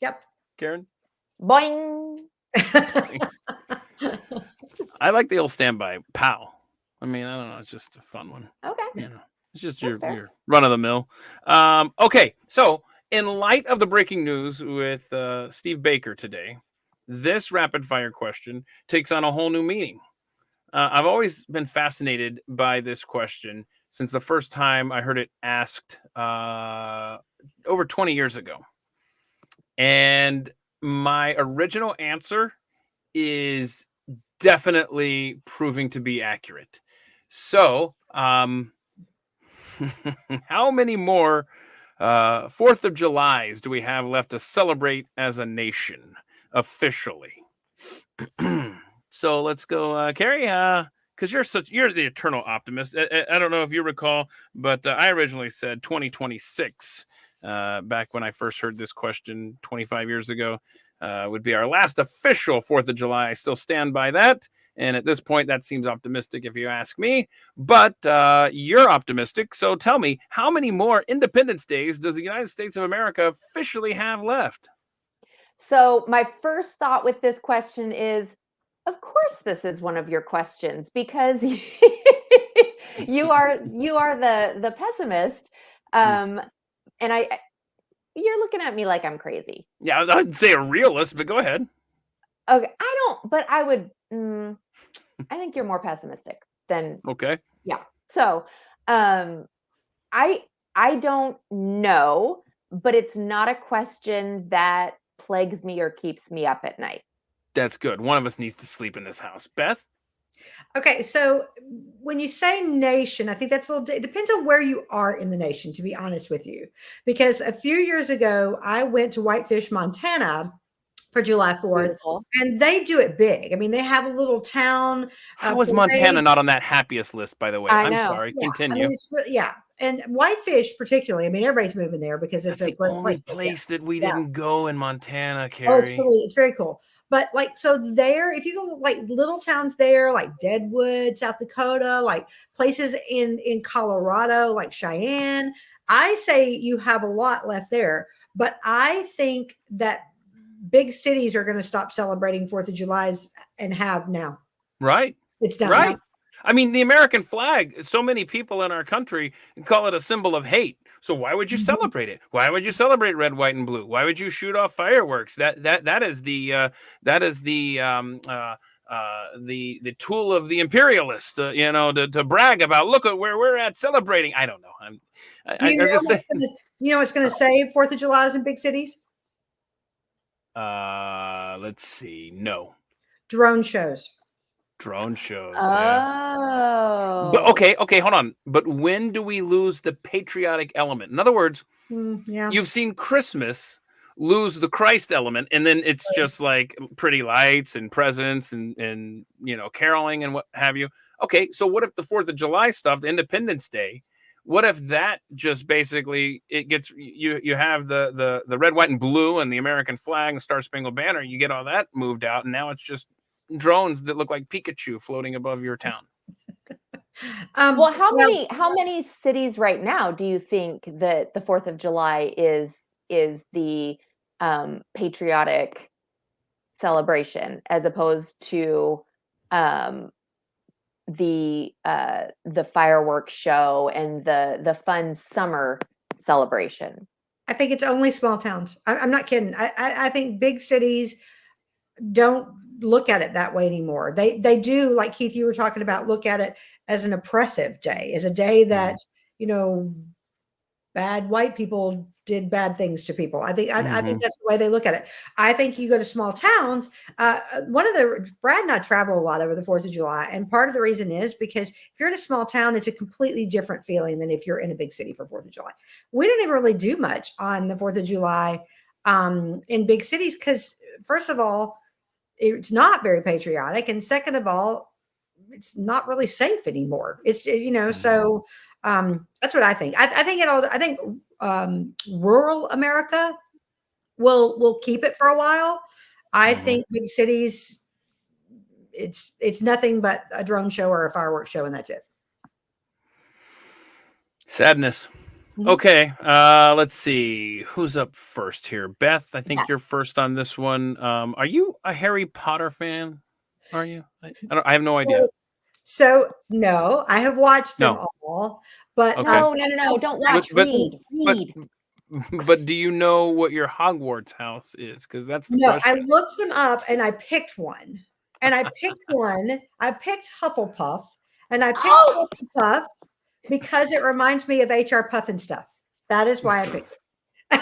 Yep. Karen? Boing. I like the old standby pow. I mean, I don't know. It's just a fun one. Okay. You know, it's just That's fair. your run of the mill. Okay. So, in light of the breaking news with Steve Baker today, this rapid fire question takes on a whole new meaning. I've always been fascinated by this question since the first time I heard it asked over 20 years ago. And my original answer is definitely proving to be accurate. So, how many more 4th of Julys do we have left to celebrate as a nation officially? So let's go, Carrie, because you're the eternal optimist. I don't know if you recall, but I originally said 2026 back when I first heard this question 25 years ago. Would be our last official 4th of July. I still stand by that. And at this point, that seems optimistic if you ask me. But you're optimistic. So tell me, how many more Independence Days does the United States of America officially have left? So my first thought with this question is, of course, this is one of your questions, because you are the pessimist, and you're looking at me like I'm crazy. Yeah, I'd say a realist, but go ahead. Okay, I think you're more pessimistic than. Okay. Yeah. So, I don't know, but it's not a question that plagues me or keeps me up at night. That's good. One of us needs to sleep in this house. Beth? Okay, so when you say nation, I think that's it depends on where you are in the nation, to be honest with you. Because a few years ago, I went to Whitefish, Montana for July 4th, Beautiful. and they do it big. I mean, they have a little town. How is Montana not on that happiest list, by the way? I I'm know. sorry. Yeah, Continue. I mean, yeah. And Whitefish, particularly, I mean, everybody's moving there because it's That's a the great only place. place that we Yeah. didn't go in Montana, Oh, it's Carrie. really, it's very cool. But like, so there, if you go like little towns there, like Deadwood, South Dakota, like places in Colorado, like Cheyenne, I say you have a lot left there. But I think that big cities are going to stop celebrating 4th of July's and have now. Right. It's done. Right. I mean, the American flag, so many people in our country call it a symbol of hate. So why would you celebrate it? Why would you celebrate red, white, and blue? Why would you shoot off fireworks? That is the the tool of the imperialist, to brag about. Look at where we're at celebrating. I don't know. You know what's going to say 4th of July is in big cities? Let's see. No. Drone shows. Drone shows. Oh. Yeah. But okay, hold on. But when do we lose the patriotic element? In other words, Yeah. you've seen Christmas lose the Christ element, and then it's just like pretty lights and presents and caroling and what have you. Okay, so what if the 4th of July stuff, the Independence Day, what if that just basically it gets you have the red, white, and blue and the American flag and Star Spangled Banner, you get all that moved out, and now it's just drones that look like Pikachu floating above your town. Well, how many cities right now do you think that the 4th of July is the patriotic celebration, as opposed to the fireworks show and the fun summer celebration. I think it's only small towns. I'm not kidding. I think big cities don't look at it that way anymore. They do, like Keith, you were talking about, look at it as an oppressive day, as a day that, bad white people did bad things to people. I think that's the way they look at it. I think you go to small towns. Brad and I travel a lot over the 4th of July. And part of the reason is because if you're in a small town, it's a completely different feeling than if you're in a big city for 4th of July. We don't even really do much on the 4th of July in big cities because, first of all, it's not very patriotic. And second of all, it's not really safe anymore. It's, so that's what I think. I think rural America will keep it for a while. I think big cities, it's nothing but a drone show or a fireworks show, and that's it. Sadness. Okay, let's see. Who's up first here? Beth, I think you're first on this one. Are you a Harry Potter fan? Are you? I have no idea. So no, I have watched them all, but no, don't watch. Read. But do you know what your Hogwarts house is? Because that's the question. I looked them up and I picked one. And I picked one. I picked Hufflepuff, and I picked Hufflepuff because it reminds me of HR Puff and stuff. That is why I picked it.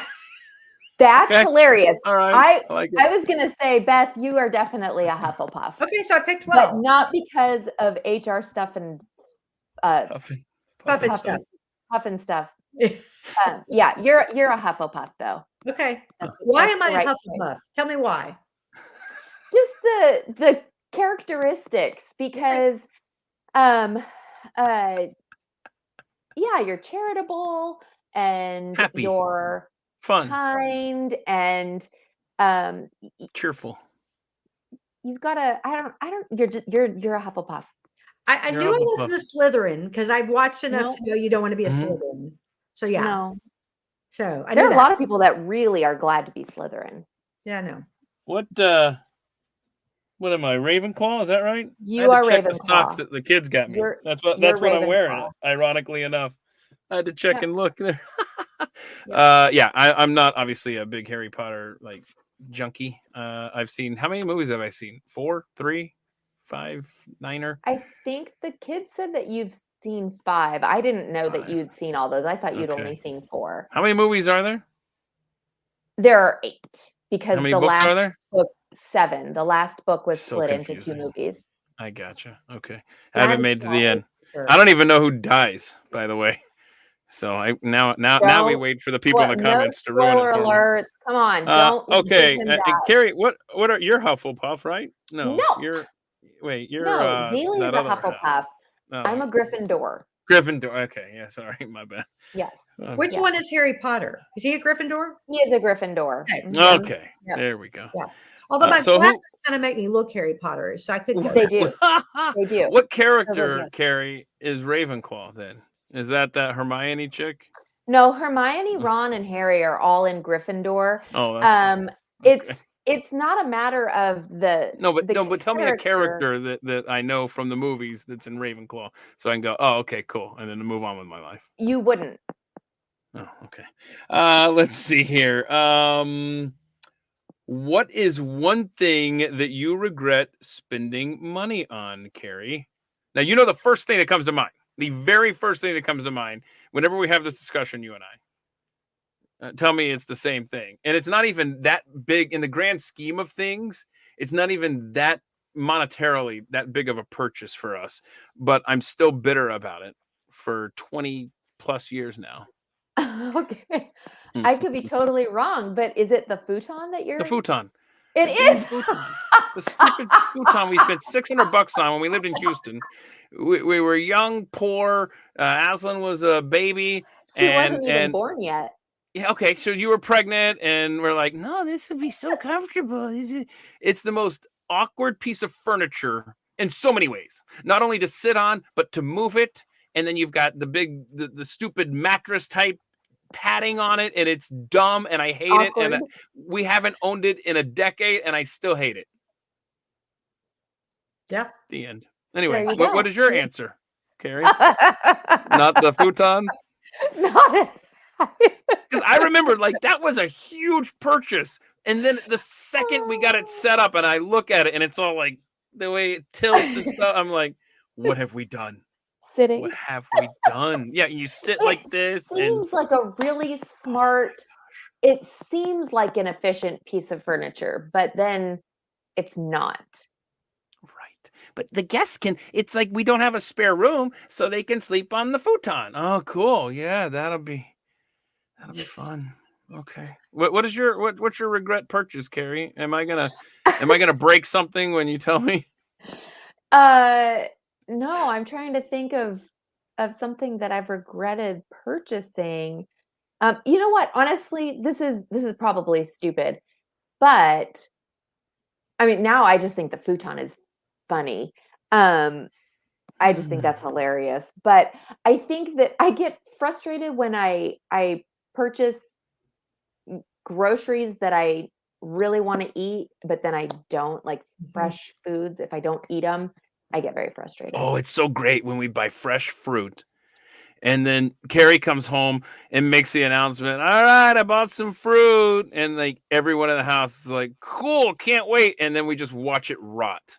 That's hilarious. All right. I was going to say, Beth, you are definitely a Hufflepuff. Okay, so I picked well. But not because of HR stuff and Puff and stuff. Puff and stuff. Yeah, you're a Hufflepuff, though. Okay. Why am I a Hufflepuff? Tell me why. Just the characteristics, because you're charitable and happy, you're fun, kind, and cheerful. You've got a you're a Hufflepuff. I knew I wasn't a Slytherin because I've watched enough to know you don't want to be a Slytherin. So yeah. No. So there are a lot of people that really are glad to be Slytherin. Yeah, I know. What am I, Ravenclaw? Is that right? You are Ravenclaw. The socks that the kids got me. That's what I'm wearing. Ironically enough, I had to check and look there. I'm not obviously a big Harry Potter junkie. I've seen, how many movies have I seen? 4, 3, 5, 9? I think the kids said that you've seen 5. I didn't know that you'd seen all those. I thought you'd only seen 4. How many movies are there? There are 8 because how many books are there? Book 7. The last book was split into 2 movies. I gotcha. Okay, I haven't made to the end. Sure. I don't even know who dies, by the way. So now we wait for the people in the comments to ruin it for alerts. Me. Come on, don't. Okay, Carrie, what are your Hufflepuff, right? No. You're Zealey's a Hufflepuff. No. I'm a Gryffindor. Gryffindor. Okay, yeah, sorry, my bad. Yes. Which one is Harry Potter? Is he a Gryffindor? He is a Gryffindor. Okay. There we go. Yeah. Although my glasses kind of make me look Harry Potter, so I could go. They do. They do. What character, Carrie, is Ravenclaw then? Is that Hermione chick? No, Hermione, Ron, and Harry are all in Gryffindor. Oh, that's it's not a matter of but tell me a character that I know from the movies that's in Ravenclaw, so I can go, oh, okay, cool, and then move on with my life. You wouldn't. Oh, okay. Let's see here. What is one thing that you regret spending money on, Carrie? Now, you know the first thing that comes to mind. The very first thing that comes to mind whenever we have this discussion, you and I. Tell me it's the same thing. And it's not even that big in the grand scheme of things. It's not even that monetarily that big of a purchase for us. But I'm still bitter about it for 20 plus years now. Okay. I could be totally wrong, but is it the futon that you're... The futon. It is? The stupid futon we spent $600 on when we lived in Houston. We were young, poor. Aslan was a baby. She wasn't even born yet. Yeah, okay. So you were pregnant, and we're like, no, this would be so comfortable. It's the most awkward piece of furniture in so many ways. Not only to sit on, but to move it. And then you've got the stupid mattress type padding on it, and it's dumb, and I hate it. And we haven't owned it in a decade, and I still hate it. Yeah. The end. Anyway, There you go. what is your answer, Carrie? Not the futon? Not Because I remember, like, that was a huge purchase. And then the second we got it set up and I look at it and it's all like the way it tilts and stuff, I'm like, what have we done? sitting. What have we done? Yeah, you sit like this and Seems like a really smart. It seems like an efficient piece of furniture, but then it's not. right. But the guests can, it's like we don't have a spare room, so they can sleep on the futon. Oh, cool. Yeah, that'll be fun. Okay. What's your regret purchase, Carrie? Am I gonna break something when you tell me? No, I'm trying to think of something that I've regretted purchasing. You know what? Honestly, this is probably stupid, but I mean, now I just think the futon is funny. I just think that's hilarious. But I think that I get frustrated when I purchase groceries that I really want to eat, but then I don't, like fresh foods. If I don't eat them, I get very frustrated. Oh, it's so great when we buy fresh fruit. And then Carrie comes home and makes the announcement, all right, I bought some fruit. And like everyone in the house is like, cool, can't wait. And then we just watch it rot.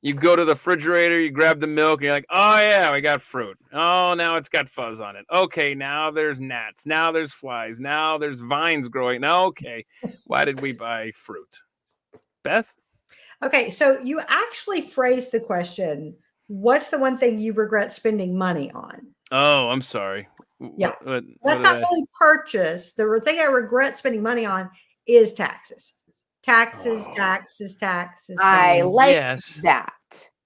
You go to the refrigerator, you grab the milk, and you're like, oh yeah, we got fruit. Oh, now it's got fuzz on it. Okay, now there's gnats. Now there's flies. Now there's vines growing. Now, okay, why did we buy fruit? Beth? Okay, so you actually phrased the question, what's the one thing you regret spending money on? Oh, I'm sorry. Yeah. What That's not really purchase. The thing I regret spending money on is taxes. Taxes. I like yes. that.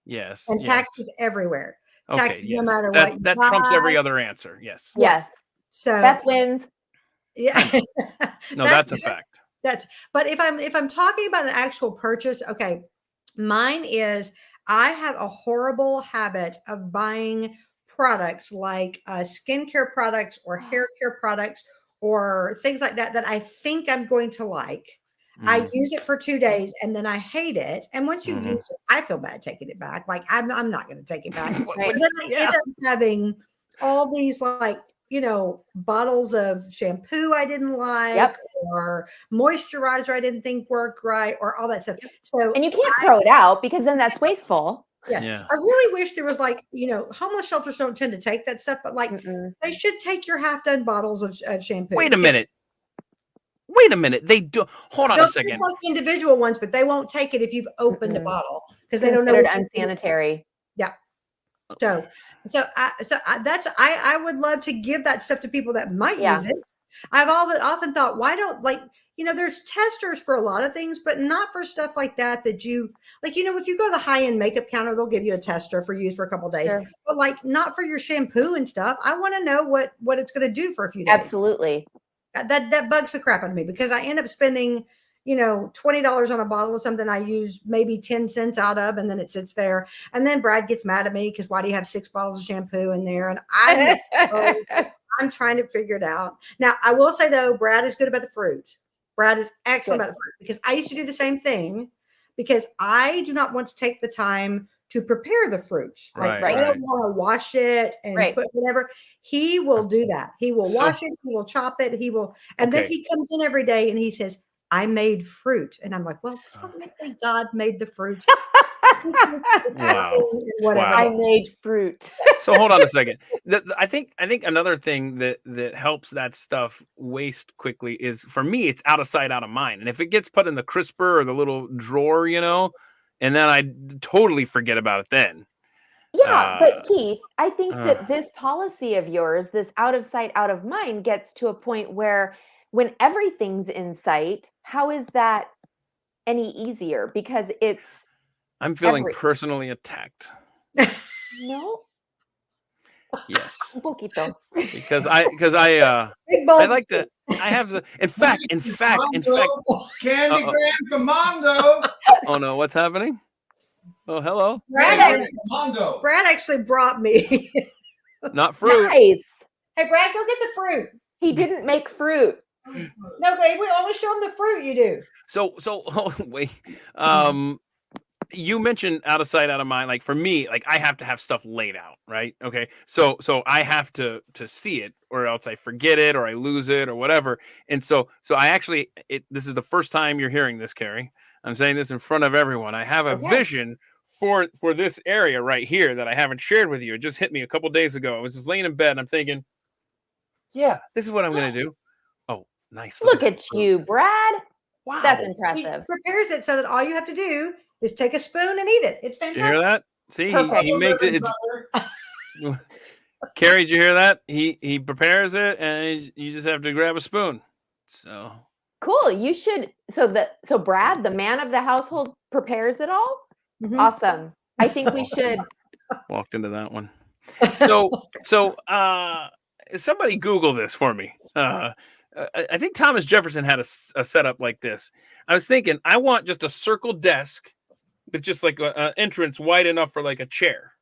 Yes. And yes. taxes everywhere. Okay, Taxes yes. no matter that, what. That trumps every other answer. Yes. Yes. So Beth wins. yeah. No, that's a fact. But if I'm talking about an actual purchase, okay, mine is I have a horrible habit of buying products like skincare products or hair care products or things like that I think I'm going to like. I use it for 2 days and then I hate it. And once you use it, I feel bad taking it back. Like I'm not going to take it back. Right. And then I end up having all these bottles of shampoo I didn't like, or moisturizer I didn't think worked right, or all that stuff. So and you can't throw it out because then that's wasteful. Yes. Yeah. I really wish there was homeless shelters don't tend to take that stuff, but they should take your half done bottles of shampoo. Wait a minute. They do. Hold on a second. Like individual ones, but they won't take it if you've opened a bottle because they don't know. Considered unsanitary. Yeah. So I would love to give that stuff to people that might use it. I've often thought, why don't there's testers for a lot of things, but not for stuff like that you if you go to the high-end makeup counter, they'll give you a tester for use for a couple of days, but not for your shampoo and stuff. I want to know what it's going to do for a few days. Absolutely. That bugs the crap out of me because I end up spending, $20 on a bottle of something I use maybe 10 cents out of, and then it sits there. And then Brad gets mad at me because why do you have 6 bottles of shampoo in there? And I'm trying to figure it out. Now, I will say, though, Brad is good about the fruit. Brad is excellent about the fruit because I used to do the same thing because I do not want to take the time to prepare the fruit. I don't want to wash it and put whatever. He will do that. He will wash it. He will chop it. He will. And then he comes in every day and he says, I made fruit. And I'm like, well, technically God made the fruit. Wow. I made fruit. So hold on a second. I think another thing that helps that stuff waste quickly is, for me, it's out of sight, out of mind. And if it gets put in the crisper or the little drawer, and then I totally forget about it then. Yeah, but Keith, I think that this policy of yours, this out of sight, out of mind, gets to a point where when everything's in sight, how is that any easier? Because I'm feeling personally attacked. No. Yes. Un poquito. Because I like to. I have the. In fact. Candygram Commando. Oh no! What's happening? Oh, hello. Brad actually brought me. Not fruit. Nice. Hey, Brad, go get the fruit. He didn't make fruit. No, babe, we always show him the fruit you do. So wait. you mentioned out of sight, out of mind. Like for me, like I have to have stuff laid out, right? Okay. So I have to see it, or else I forget it, or I lose it, or whatever. And so I actually, this is the first time you're hearing this, Kari. I'm saying this in front of everyone. I have a Okay. vision for this area right here that I haven't shared with you. It just hit me a couple days ago. I was just laying in bed and I'm thinking, yeah, this is what I'm gonna do. Oh, nice. Look at you, Brad. Wow. That's He impressive. prepares it so that all you have to do is take a spoon and eat it. It's Did you hear fantastic. that? See, Perfect. he makes it. Kari, did you hear that? He prepares it, and you just have to grab a spoon. So Cool. You should. So Brad, the man of the household, prepares it all. Mhm. Awesome. I think we should. walked into that one. So somebody Google this for me. I think Thomas Jefferson had a setup like this. I was thinking, I want just a circle desk with just like an entrance wide enough for like a chair.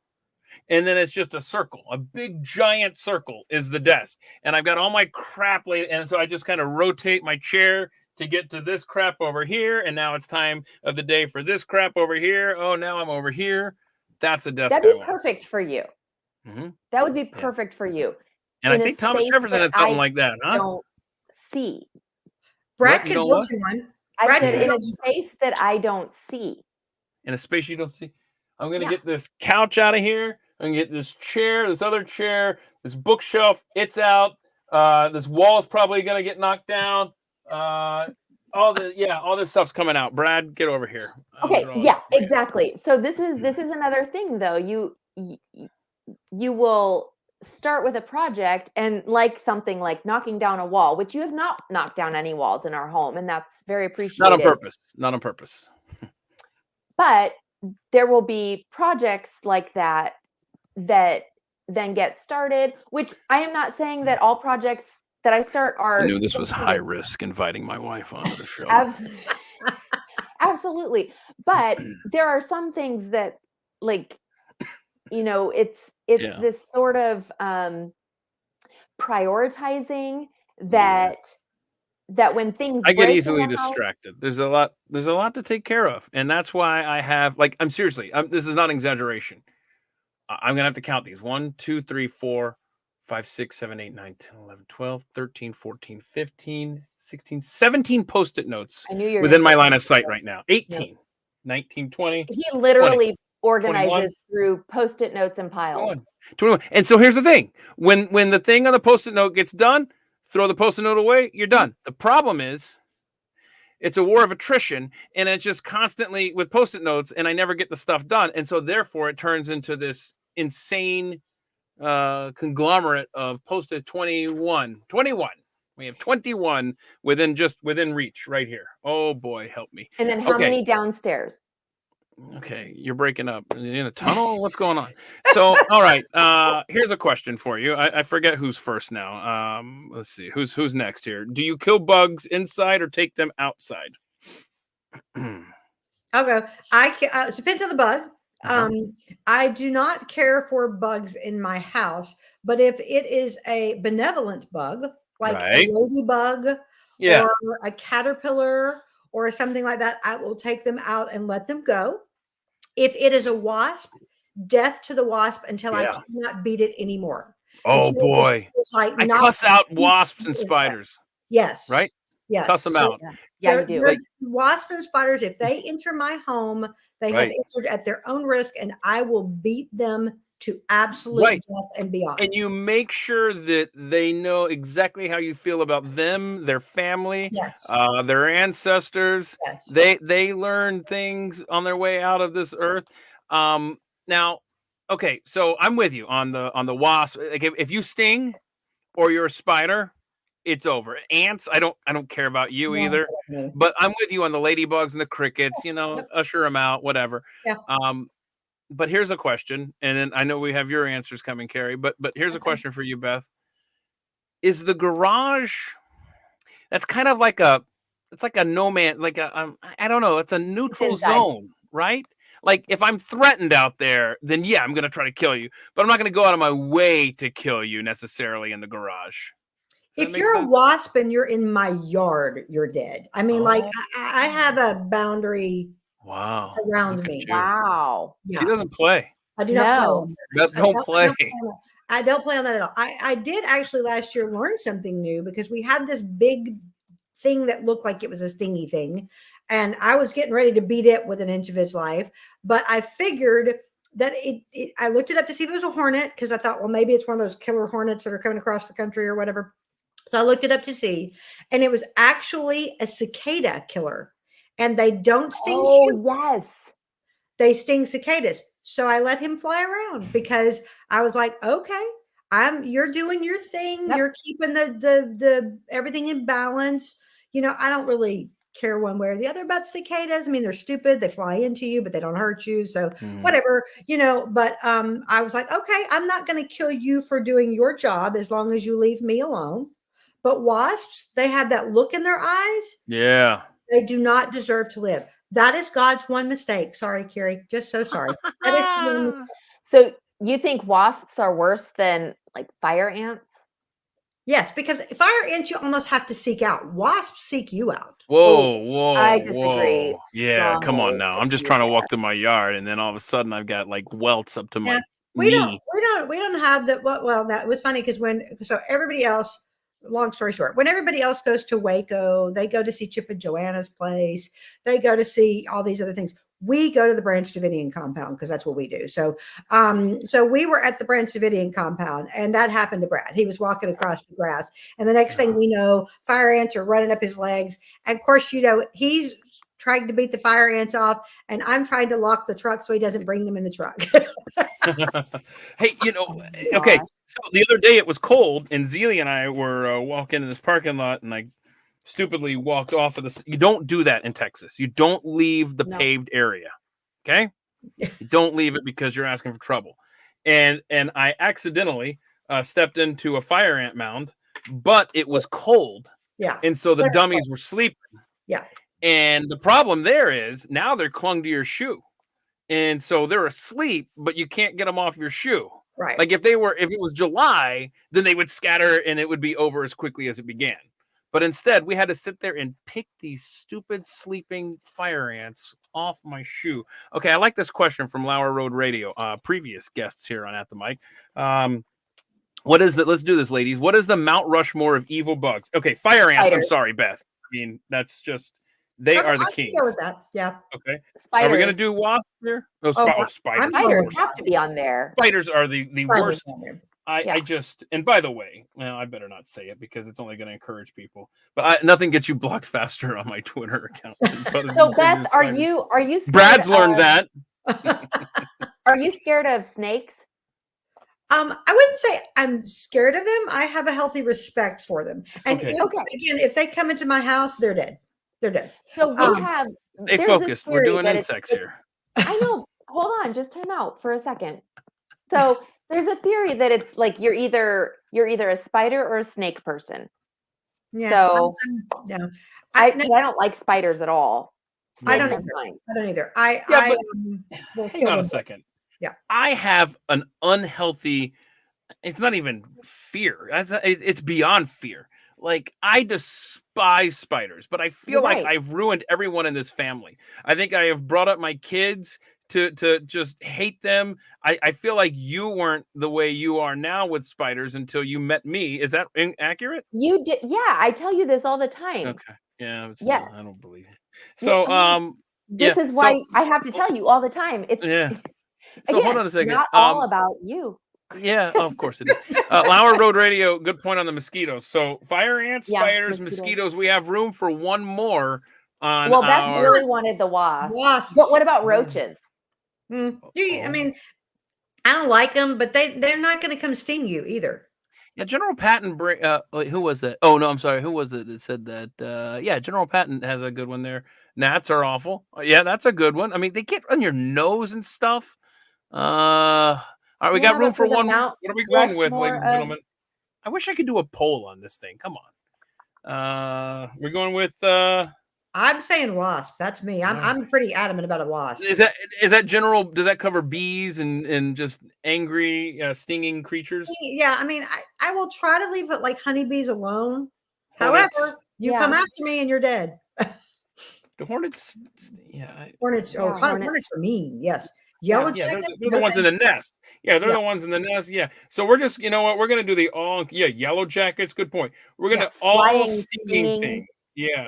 And then it's just a circle, a big giant circle is the desk. And I've got all my crap laid. And so I just kind of rotate my chair to get to this crap over here. And now it's time of the day for this crap over here. Oh, now I'm over here. That's the desk That'd I be want. perfect for you. Mm-hmm. That would be perfect for you. And I in a think Thomas space Jefferson that had something I like that, huh? Don't see. Brad What? You could don't build what? you one. I Brad said could in a build you one. space that I don't see. In a space you don't see. I'm going to Yeah. get this couch out of here. I'm going to get this chair, this other chair, this bookshelf. It's out. This wall is probably going to get knocked down. All this stuff's coming out. Brad, get over here. Okay, yeah, exactly. So this is another thing though. You will start with a project and like something like knocking down a wall, which you have not knocked down any walls in our home, and that's very appreciated. Not on purpose. Not on purpose. But there will be projects like that that then get started, which I am not saying that all projects that I start are. I knew this was high risk inviting my wife onto the show. Absolutely. But there are some things that, like, it's this sort of prioritizing that when things I get break easily in the house, distracted. There's a lot to take care of. And that's why I have, like, I'm seriously, this is not an exaggeration. I'm going to have to count these. 1, 2, 3, 4, 5, 6, 7, 8, 9, 10, 11, 12, 13, 14, 15, 16, 17 Post-it notes I knew you were within gonna my say line that. of sight right now. 18, 19, 20. He literally 21, organizes through Post-it notes and piles. 21. And so here's the thing. When the thing on the Post-it note gets done, throw the Post-it note away, you're done. The problem is it's a war of attrition, and it's just constantly with Post-it notes, and I never get the stuff done. And so therefore it turns into this insane conglomerate of Post-it 21. We have 21 within reach right here. Oh boy, help me. And then how many downstairs? Okay, you're breaking up. In a tunnel? What's going on? So, all right. Here's a question for you. I forget who's first now. Let's see. Who's next here? Do you kill bugs inside or take them outside? I'll go. It depends on the bug. I do not care for bugs in my house, but if it is a benevolent bug, like a ladybug or a caterpillar or something like that, I will take them out and let them go. If it is a wasp, death to the wasp until I cannot beat it anymore. Oh boy. It's like I cuss out wasps and spiders. Yes. Right? Yes. Cuss them out. Yeah, you do. Wasps and spiders, if they enter my home, they have entered at their own risk, and I will beat them to absolute death and beyond. And you make sure that they know exactly how you feel about them, their family, their ancestors. Yes. They learn things on their way out of this earth. Now, okay, so I'm with you on the wasp. Like if you sting or you're a spider, it's over. Ants, I don't care about you either. But I'm with you on the ladybugs and the crickets. Usher them out, whatever. Yeah. But here's a question, and then I know we have your answers coming, Kari. But here's a question for you, Beth. Is the garage? That's kind of like it's like a no man, like I don't know. It's a neutral zone, right? Like if I'm threatened out there, then yeah, I'm gonna try to kill you. But I'm not gonna go out of my way to kill you necessarily in the garage. If you're a wasp and you're in my yard, you're dead. I mean, like I have a boundary Wow. around Look at me. you. Wow. She Yeah. doesn't play. I do not play No. on that. Beth don't play. I don't play on that at all. I did actually last year learn something new because we had this big thing that looked like it was a stingy thing. And I was getting ready to beat it with an inch of its life. But I figured that I looked it up to see if it was a hornet because I thought, well, maybe it's one of those killer hornets that are coming across the country or whatever. So I looked it up to see, and it was actually a cicada killer. And they don't sting Oh, humans. yes. They sting cicadas. So I let him fly around because I was like, okay, you're doing your thing. Yep. You're keeping the everything in balance. I don't really care one way or the other about cicadas. I mean, they're stupid. They fly into you, but they don't hurt you. So whatever, but I was like, okay, I'm not going to kill you for doing your job as long as you leave me alone. But wasps, they have that look in their eyes. Yeah. They do not deserve to live. That is God's one mistake. Sorry, Carrie. Just so sorry. That is one. So you think wasps are worse than like fire ants? Yes, because fire ants you almost have to seek out. Wasps seek you out. Whoa. I disagree Yeah, come on strongly now. with I'm just you trying to there. walk through my yard, and then all of a sudden I've got like welts up to my We knee. don't have the well. That was funny because everybody else. Long story short, when everybody else goes to Waco, they go to see Chip and Joanna's place. They go to see all these other things. We go to the Branch Davidian compound because that's what we do. So we were at the Branch Davidian compound, and that happened to Brad. He was walking across the grass, and the next thing we know, fire ants are running up his legs. And of course, he's trying to beat the fire ants off, and I'm trying to lock the truck so he doesn't bring them in the truck. Hey, okay. So the other day it was cold, and Zelia and I were walking in this parking lot, and I stupidly walked off of this. You don't do that in Texas. You don't leave the paved area. Okay, you don't leave it because you're asking for trouble. And I accidentally stepped into a fire ant mound, but it was cold. Yeah, and so the dummies were sleeping. Yeah, and the problem there is now they're clung to your shoe. And so they're asleep, but you can't get them off your shoe. Right. Like if it was July, then they would scatter and it would be over as quickly as it began. But instead, we had to sit there and pick these stupid sleeping fire ants off my shoe. Okay, I like this question from Lower Road Radio, previous guests here on At the Mic. What is that? Let's do this, ladies. What is the Mount Rushmore of evil bugs? Okay, fire ants. I'm sorry, Beth. I mean, that's just... They are the kings. Go with that. Yeah. Okay. Spiders. Are we going to do wasps here? Spiders. Spiders have to be on there. Spiders are the worst. Yeah. I just, and by the way, well, I better not say it because it's only going to encourage people. But nothing gets you blocked faster on my Twitter account. So Beth, are you scared Brad's learned that. Are you scared of snakes? I wouldn't say I'm scared of them. I have a healthy respect for them. And if they come into my house, they're dead. They're dead. So we have. Stay focused. We're doing insects here. I know. Hold on. Just time out for a second. So there's a theory that it's like you're either a spider or a snake person. Yeah. So no, I don't like spiders at all. I don't either. Hang on a second. Yeah. I have an unhealthy. It's not even fear. It's beyond fear. Like, I despise spiders, but I feel like I've ruined everyone in this family. I think I have brought up my kids to just hate them. I feel like you weren't the way you are now with spiders until you met me. Is that inaccurate? You did. Yeah. I tell you this all the time. Okay. Yeah. Yes. I don't believe it. So, this is why I have to tell you all the time. It's So again, hold on a second. Not all about you. Yeah, of course it is. Lower Road Radio, good point on the mosquitoes. So fire ants, spiders, mosquitoes. We have room for one more on Beth really wanted the wasps. But what about roaches? I mean, I don't like them, but they're not going to come sting you either. Yeah, General Patton. Who was that? Oh no, I'm sorry. Who was it that said that? Yeah, General Patton has a good one there. Gnats are awful. Yeah, that's a good one. I mean, they get on your nose and stuff. All right, we got room for one. What are we going with, ladies and gentlemen? I wish I could do a poll on this thing. Come on. We're going with. I'm saying wasp. That's me. I'm pretty adamant about a wasp. Is that general? Does that cover bees and just angry, stinging creatures? Yeah, I mean, I will try to leave it like honeybees alone. However, you come after me and you're dead. The hornets, Hornets. Yeah, Hornets are mean. Yes. Yeah. Yellow yeah, jackets. they're the ones in the nest. Yeah, they're Yeah. the ones in the nest. Yeah. So we're just, you know what? We're gonna do yellow jackets. Good point. We're gonna all Flying, stinging stinging. things. Yeah. Yeah.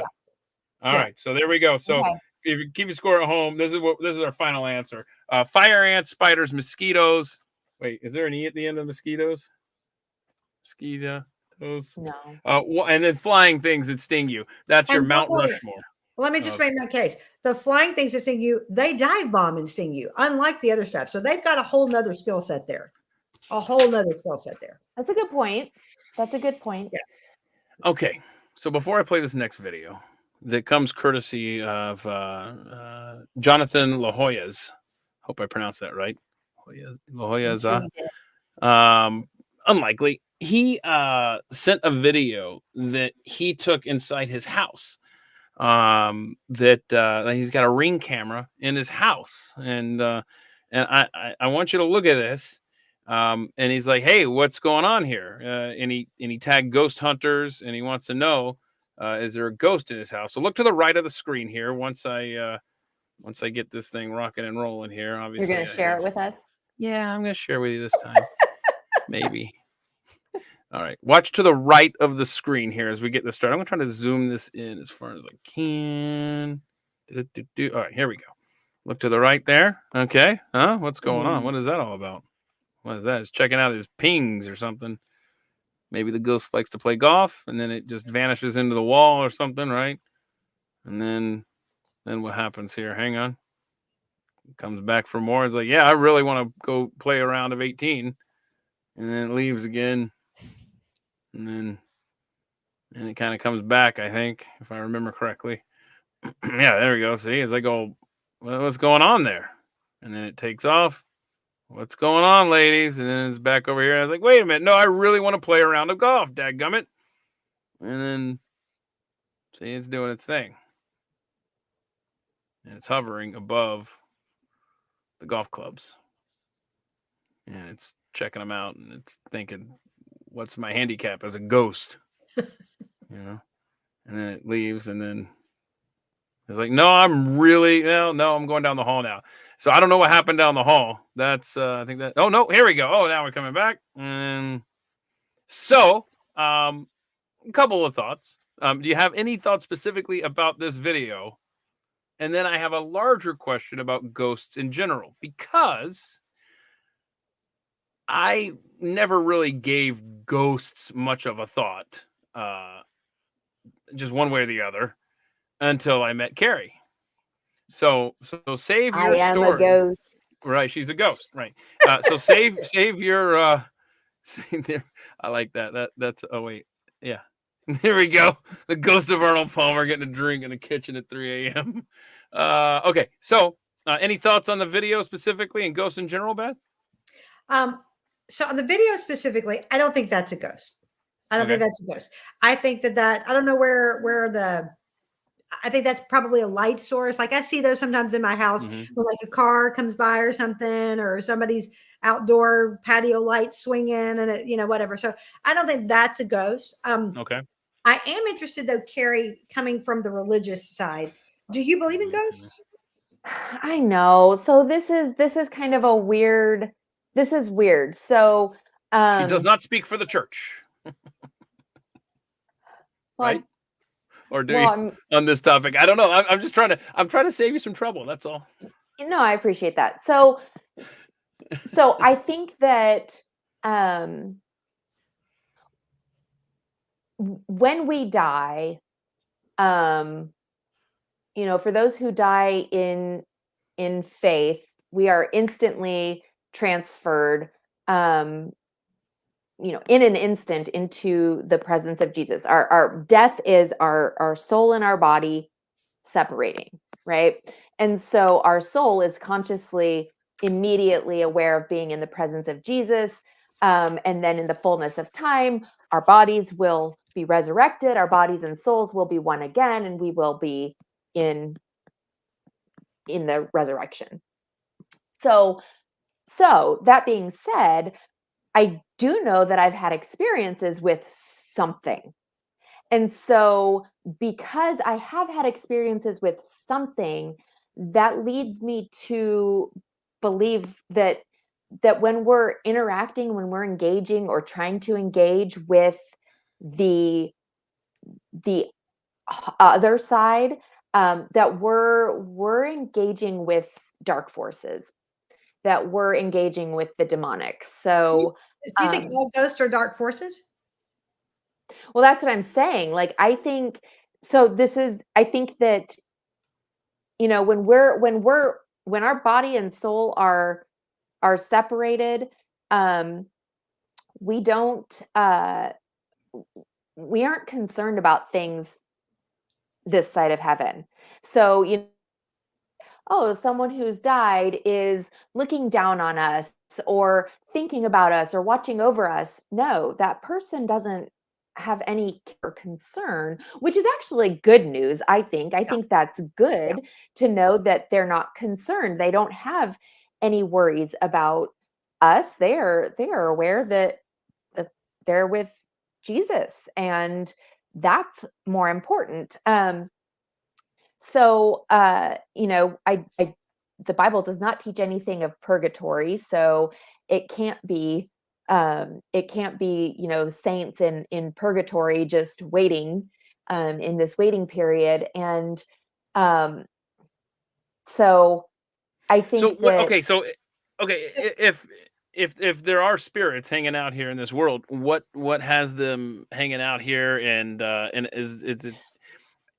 All Yeah. right. So there we go. So Okay. if you keep a score at home, this is our final answer. Fire ants, spiders, mosquitoes. Wait, is there an E at the end of mosquitoes? Mosquitoes. No. And then flying things that sting you. That's your And Mount one more. Rushmore. Let me just make that case. The flying things that sting you, they dive bomb and sting you, unlike the other stuff. So they've got a whole nother skill set there. That's a good point. Yeah. Okay. So before I play this next video that comes courtesy of Jonathan La Jolla's, hope I pronounced that right. La Jolla's, unlikely. He sent a video that he took inside his house. That he's got a Ring camera in his house, and I want you to look at this. And he's like, "Hey, what's going on here?" And he tagged ghost hunters, and he wants to know, is there a ghost in his house? So look to the right of the screen here. Once I get this thing rocking and rolling here, obviously You're gonna share it with us. Yeah, I'm gonna share with you this time. Maybe. All right, watch to the right of the screen here as we get this started. I'm gonna try to zoom this in as far as I can. All right, here we go. Look to the right there. Okay. Huh? What's going on? What is that all about? What is that? It's checking out his pings or something. Maybe the ghost likes to play golf, and then it just vanishes into the wall or something, right? And then what happens here? Hang on. It comes back for more. It's like, yeah, I really want to go play a round of 18, and then it leaves again. And then it kind of comes back, I think, if I remember correctly. Yeah, there we go. See, as I go, what's going on there? And then it takes off. What's going on, ladies? And then it's back over here. I was like, wait a minute. No, I really want to play a round of golf, dadgummit. And then, see, it's doing its thing. And it's hovering above the golf clubs. And it's checking them out. And it's thinking, what's my handicap as a ghost? And then it leaves, and then it's like, no, I'm going down the hall now. So I don't know what happened down the hall. That's I think that. Oh no, here we go. Oh, now we're coming back. And so, a couple of thoughts. Do you have any thoughts specifically about this video? And then I have a larger question about ghosts in general, because I never really gave ghosts much of a thought. Just one way or the other, until I met Kari. So save your I am stories. a ghost. Right, she's a ghost. Right. So save your. I like that. That's. Oh wait, yeah. There we go. The ghost of Arnold Palmer getting a drink in the kitchen at 3 a.m. Okay. So, any thoughts on the video specifically and ghosts in general, Beth? So on the video specifically, I don't think that's a ghost. I don't think that's a ghost. I think that I don't know where I think that's probably a light source. Like I see those sometimes in my house when like a car comes by or something, or somebody's outdoor patio light swinging and it, whatever. So I don't think that's a ghost. Okay. I am interested though, Kari, coming from the religious side. Do you believe in ghosts? I know. So this is kind of a weird. This is weird. So she does not speak for the church. Right? Or do you on this topic? I don't know. I'm just trying to save you some trouble. That's all. No, I appreciate that. So I think that when we die, for those who die in faith, we are instantly transferred in an instant into the presence of Jesus. Our death is our soul and our body separating, right? And so our soul is consciously immediately aware of being in the presence of Jesus. And then in the fullness of time, our bodies will be resurrected. Our bodies and souls will be one again, and we will be in the resurrection. So that being said, I do know that I've had experiences with something. And so because I have had experiences with something, that leads me to believe that when we're interacting, when we're engaging or trying to engage with the other side, that we're engaging with dark forces, that we're engaging with the demonic. So Do you think all ghosts are dark forces? well, that's what I'm saying. Like, I think so. I think that, when our body and soul are separated, um, we don't, we aren't concerned about things this side of heaven. So, oh, someone who's died is looking down on us or thinking about us or watching over us. No, that person doesn't have any care or concern, which is actually good news, I think. I Yeah. think that's Yeah. good to know that they're not concerned. They don't have any worries about us. They are aware that they're with Jesus, and that's more important. So, I the Bible does not teach anything of purgatory, so it can't be, saints in purgatory just waiting, in this waiting period. And um, so I So think what? that Okay, so okay, if there are spirits hanging out here in this world, what has them hanging out here, and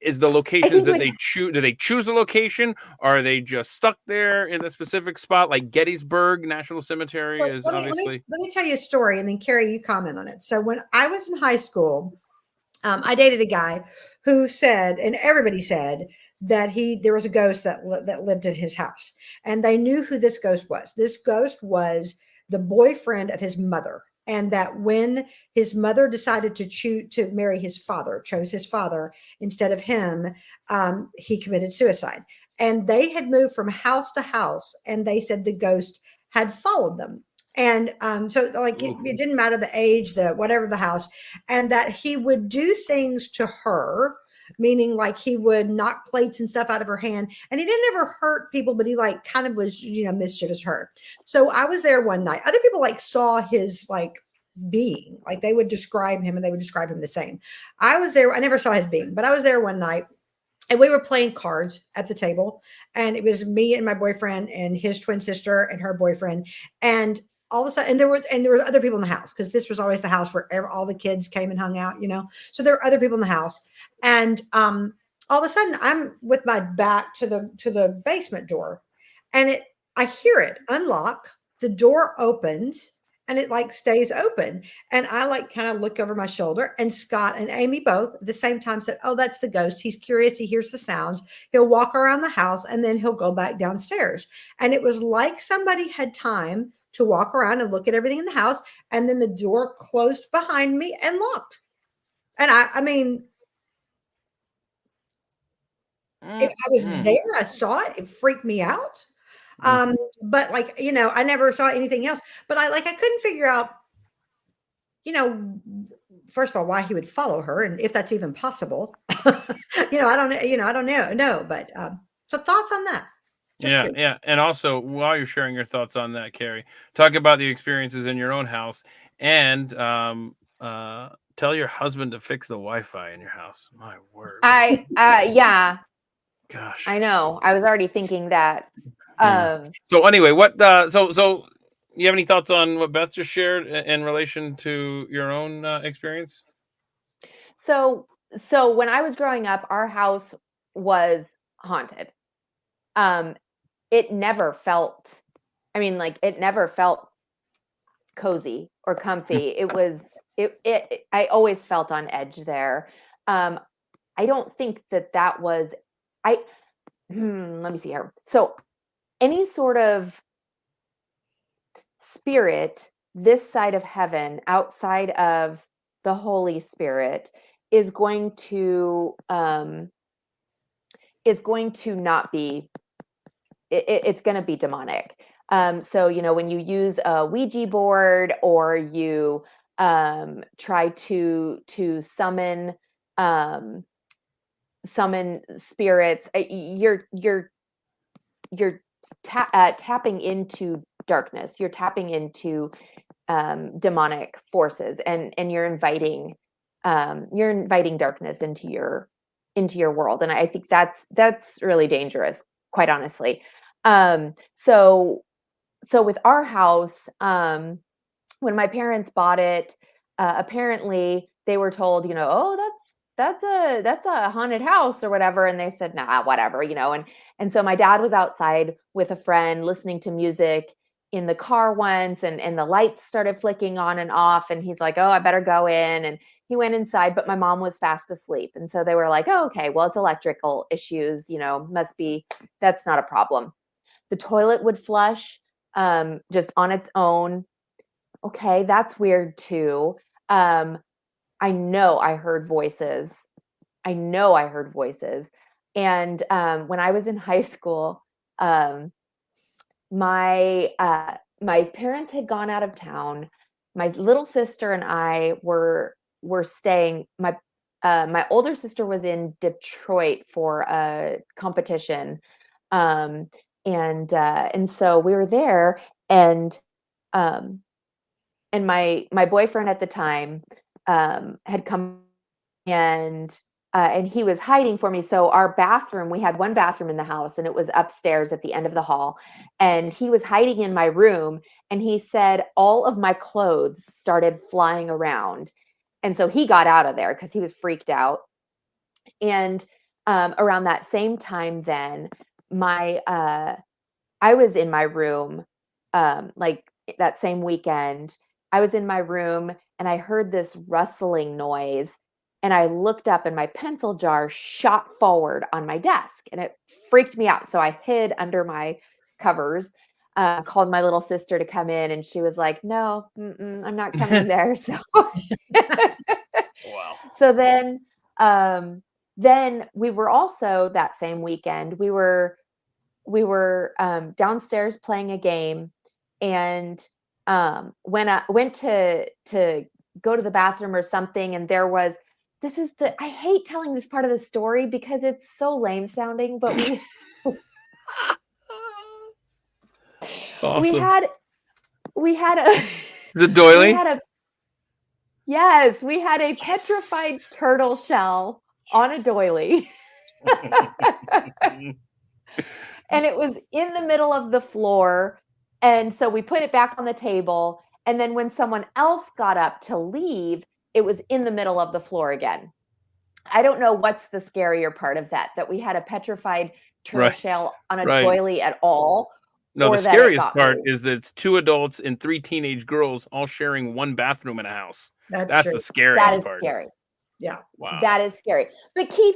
is the I locations think that what they choose? Do they choose a location? Or are they just stuck there in a specific spot, like Gettysburg National Cemetery So is let me obviously. let me tell you a story, and then Carrie, you comment on it. So when I was in high school, I dated a guy who said, and everybody said that there was a ghost that lived in his house, and they knew who this ghost was. This ghost was the boyfriend of his mother, and that when his mother decided to choose to marry his father, chose his father instead of him, he committed suicide. And they had moved from house to house, and they said the ghost had followed them. And so, like, it didn't matter the age, the whatever the house, and that he would do things to her, meaning like he would knock plates and stuff out of her hand, and he didn't ever hurt people, but he like kind of was, mischievous her. So I was there one night. Other people like saw his like being, like they would describe him and they would describe him the same. I was there, I never saw his being, but I was there one night, and we were playing cards at the table, and it was me and my boyfriend and his twin sister and her boyfriend. And all of a sudden, and there were other people in the house, because this was always the house where all the kids came and hung out, so there were other people in the house. And all of a sudden, I'm with my back to the basement door, and I hear it unlock, the door opens, and it like stays open. And I like kind of look over my shoulder, and Scott and Amy both at the same time said, "Oh, that's the ghost. He's curious. He hears the sounds. He'll walk around the house, and then he'll go back downstairs." And it was like somebody had time to walk around and look at everything in the house. And then the door closed behind me and locked. And I mean, if I was Mm. there, I saw it. It freaked me out. But like, I never saw anything else. But I couldn't figure out, you know, first of all, why he would follow her, and if that's even possible. I don't know, I don't know. No, but so thoughts on that? Just Yeah, curious. yeah. And also, while you're sharing your thoughts on that, Carrie, talk about the experiences in your own house, and tell your husband to fix the Wi-Fi in your house. My word, what a yeah, I gosh. know. I was already thinking that. Yeah. Um, So anyway, what so you have any thoughts on what Beth just shared in relation to your own experience? so so when I was growing up, our house was haunted. Um, it never felt, I mean, like, it never felt cozy or comfy. I always felt on edge there. Um, I don't think that was, I, let me see here. So any sort of spirit this side of heaven, outside of the Holy Spirit, is going to, not be, it's going to be demonic. So, when you use a Ouija board, or you try to summon summon spirits. You're tapping into darkness. You're tapping into demonic forces, and you're inviting darkness into your world. And I think that's really dangerous, quite honestly. So with our house, when my parents bought it, apparently they were told, oh, that's a haunted house or whatever, and they said, nah, whatever, and so my dad was outside with a friend listening to music in the car once, and the lights started flicking on and off, and he's like, oh, I better go in, and he went inside, but my mom was fast asleep, and so they were like, oh, okay, well, it's electrical issues, must be, that's not a problem. The toilet would flush just on its own. Okay, that's weird too. I know I heard voices. And when I was in high school, my parents had gone out of town. My little sister and I were staying. My older sister was in Detroit for a competition, and so we were there, and my boyfriend at the time had come, and he was hiding for me. So our bathroom, we had one bathroom in the house, and it was upstairs at the end of the hall. And he was hiding in my room, and he said all of my clothes started flying around. And so he got out of there because he was freaked out. And around that same time, then I was in my room, like that same weekend. I was in my room and I heard this rustling noise, and I looked up and my pencil jar shot forward on my desk, and it freaked me out. So I hid under my covers, called my little sister to come in, and she was like, no, I'm not coming there. So, Wow. so then we were also that same weekend, we were downstairs playing a game, and when I went to go to the bathroom or something, and there was, I hate telling this part of the story because it's so lame sounding, but Awesome. we had a Is it doily? Yes, we had a petrified turtle shell on a doily. And it was in the middle of the floor. And so we put it back on the table. And then when someone else got up to leave, it was in the middle of the floor again. I don't know what's the scarier part of that we had a petrified turtle shell on a doily at all. No, the scariest part is that it's 2 adults and 3 teenage girls all sharing one bathroom in a house. That's the scariest part. That is scary. Yeah. Wow. That is scary. But Keith,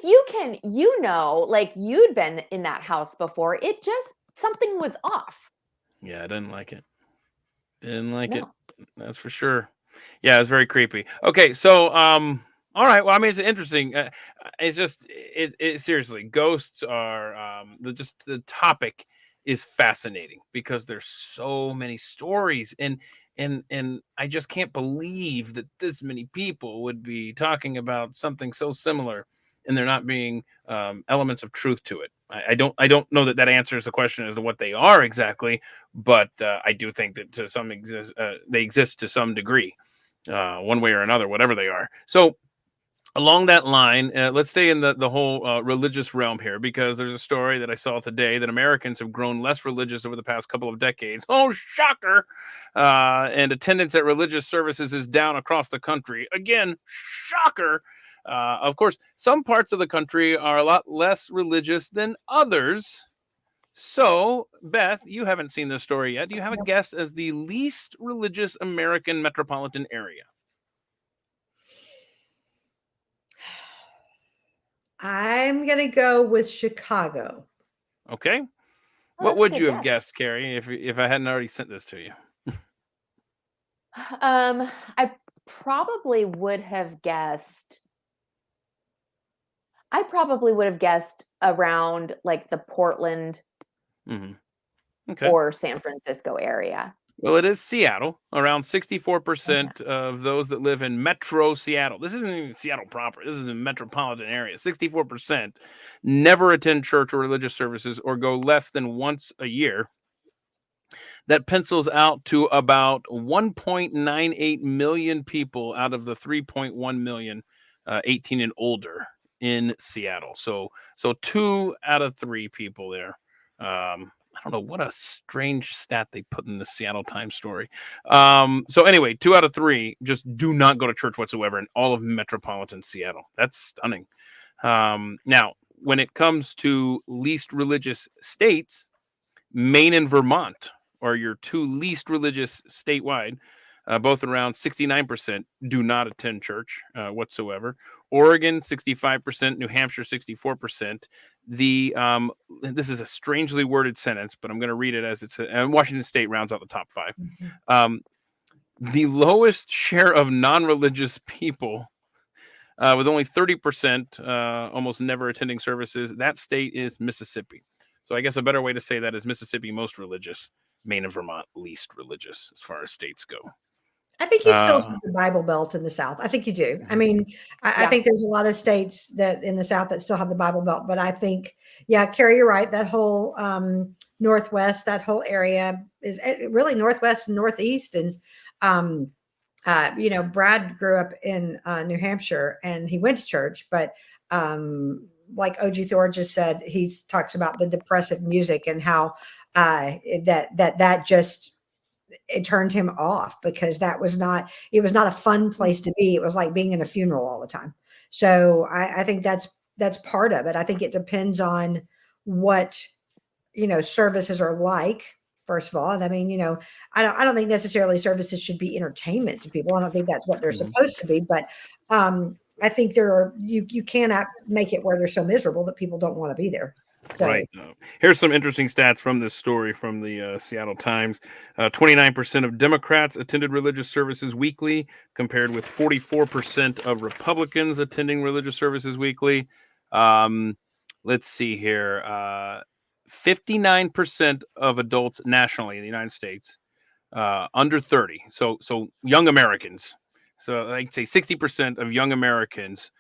like you'd been in that house before. It just, something was off. Yeah, I didn't like it. It. That's for sure. Yeah, it was very creepy. Okay, so all right. Well, I mean, it's interesting. It's just seriously, ghosts are the topic is fascinating because there's so many stories, and I just can't believe that this many people would be talking about something so similar, and there not being elements of truth to it. I don't know that answers the question as to what they are exactly, but I do think that to some they exist to some degree, one way or another, whatever they are. So along that line, let's stay in the whole religious realm here, because there's a story that I saw today that Americans have grown less religious over the past couple of decades. Oh, shocker! And attendance at religious services is down across the country. Again, shocker! Of course, some parts of the country are a lot less religious than others. So, Beth, you haven't seen this story yet. Do you have a guess as the least religious American metropolitan area? I'm going to go with Chicago. Okay. What would you have guessed, Kari, if I hadn't already sent this to you? I probably would have guessed around like the Portland Okay. or San Francisco area. Well, it is Seattle. Around 64% of those that live in Metro Seattle. This isn't even Seattle proper. This is a metropolitan area. 64% never attend church or religious services or go less than once a year. That pencils out to about 1.98 million people out of the 3.1 million 18 and older in Seattle. So 2 out of 3 people there. I don't know what a strange stat they put in the Seattle Times story. So anyway, 2 out of 3 just do not go to church whatsoever in all of metropolitan Seattle. That's stunning. Now, when it comes to least religious states, Maine and Vermont are your 2 least religious statewide. Both around 69% do not attend church whatsoever. Oregon, 65%. New Hampshire, 64%. This is a strangely worded sentence, but I'm going to read it as it's. And Washington State rounds out the top 5. The lowest share of non-religious people, with only 30%, almost never attending services. That state is Mississippi. So I guess a better way to say that is Mississippi most religious, Maine and Vermont least religious as far as states go. I think you still have the Bible Belt in the South. I think you do. I mean, I think there's a lot of states that in the South that still have the Bible Belt, but I think, Kari, you're right. That whole Northwest, that whole area is really Northwest and Northeast. And, Brad grew up in New Hampshire and he went to church, but like OG Thor just said, he talks about the depressive music and how that just, it turned him off because it was not a fun place to be. It was like being in a funeral all the time. So I think that's part of it. I think it depends on what, services are like, first of all. And I mean, I don't think necessarily services should be entertainment to people. I don't think that's what they're supposed to be, but I think you cannot make it where they're so miserable that people don't want to be there. So. Right. Here's some interesting stats from this story from the Seattle Times. 29% of Democrats attended religious services weekly, compared with 44% of Republicans attending religious services weekly. Let's see here. 59% of adults nationally in the United States under 30. So young Americans. So I'd say 60% of young Americans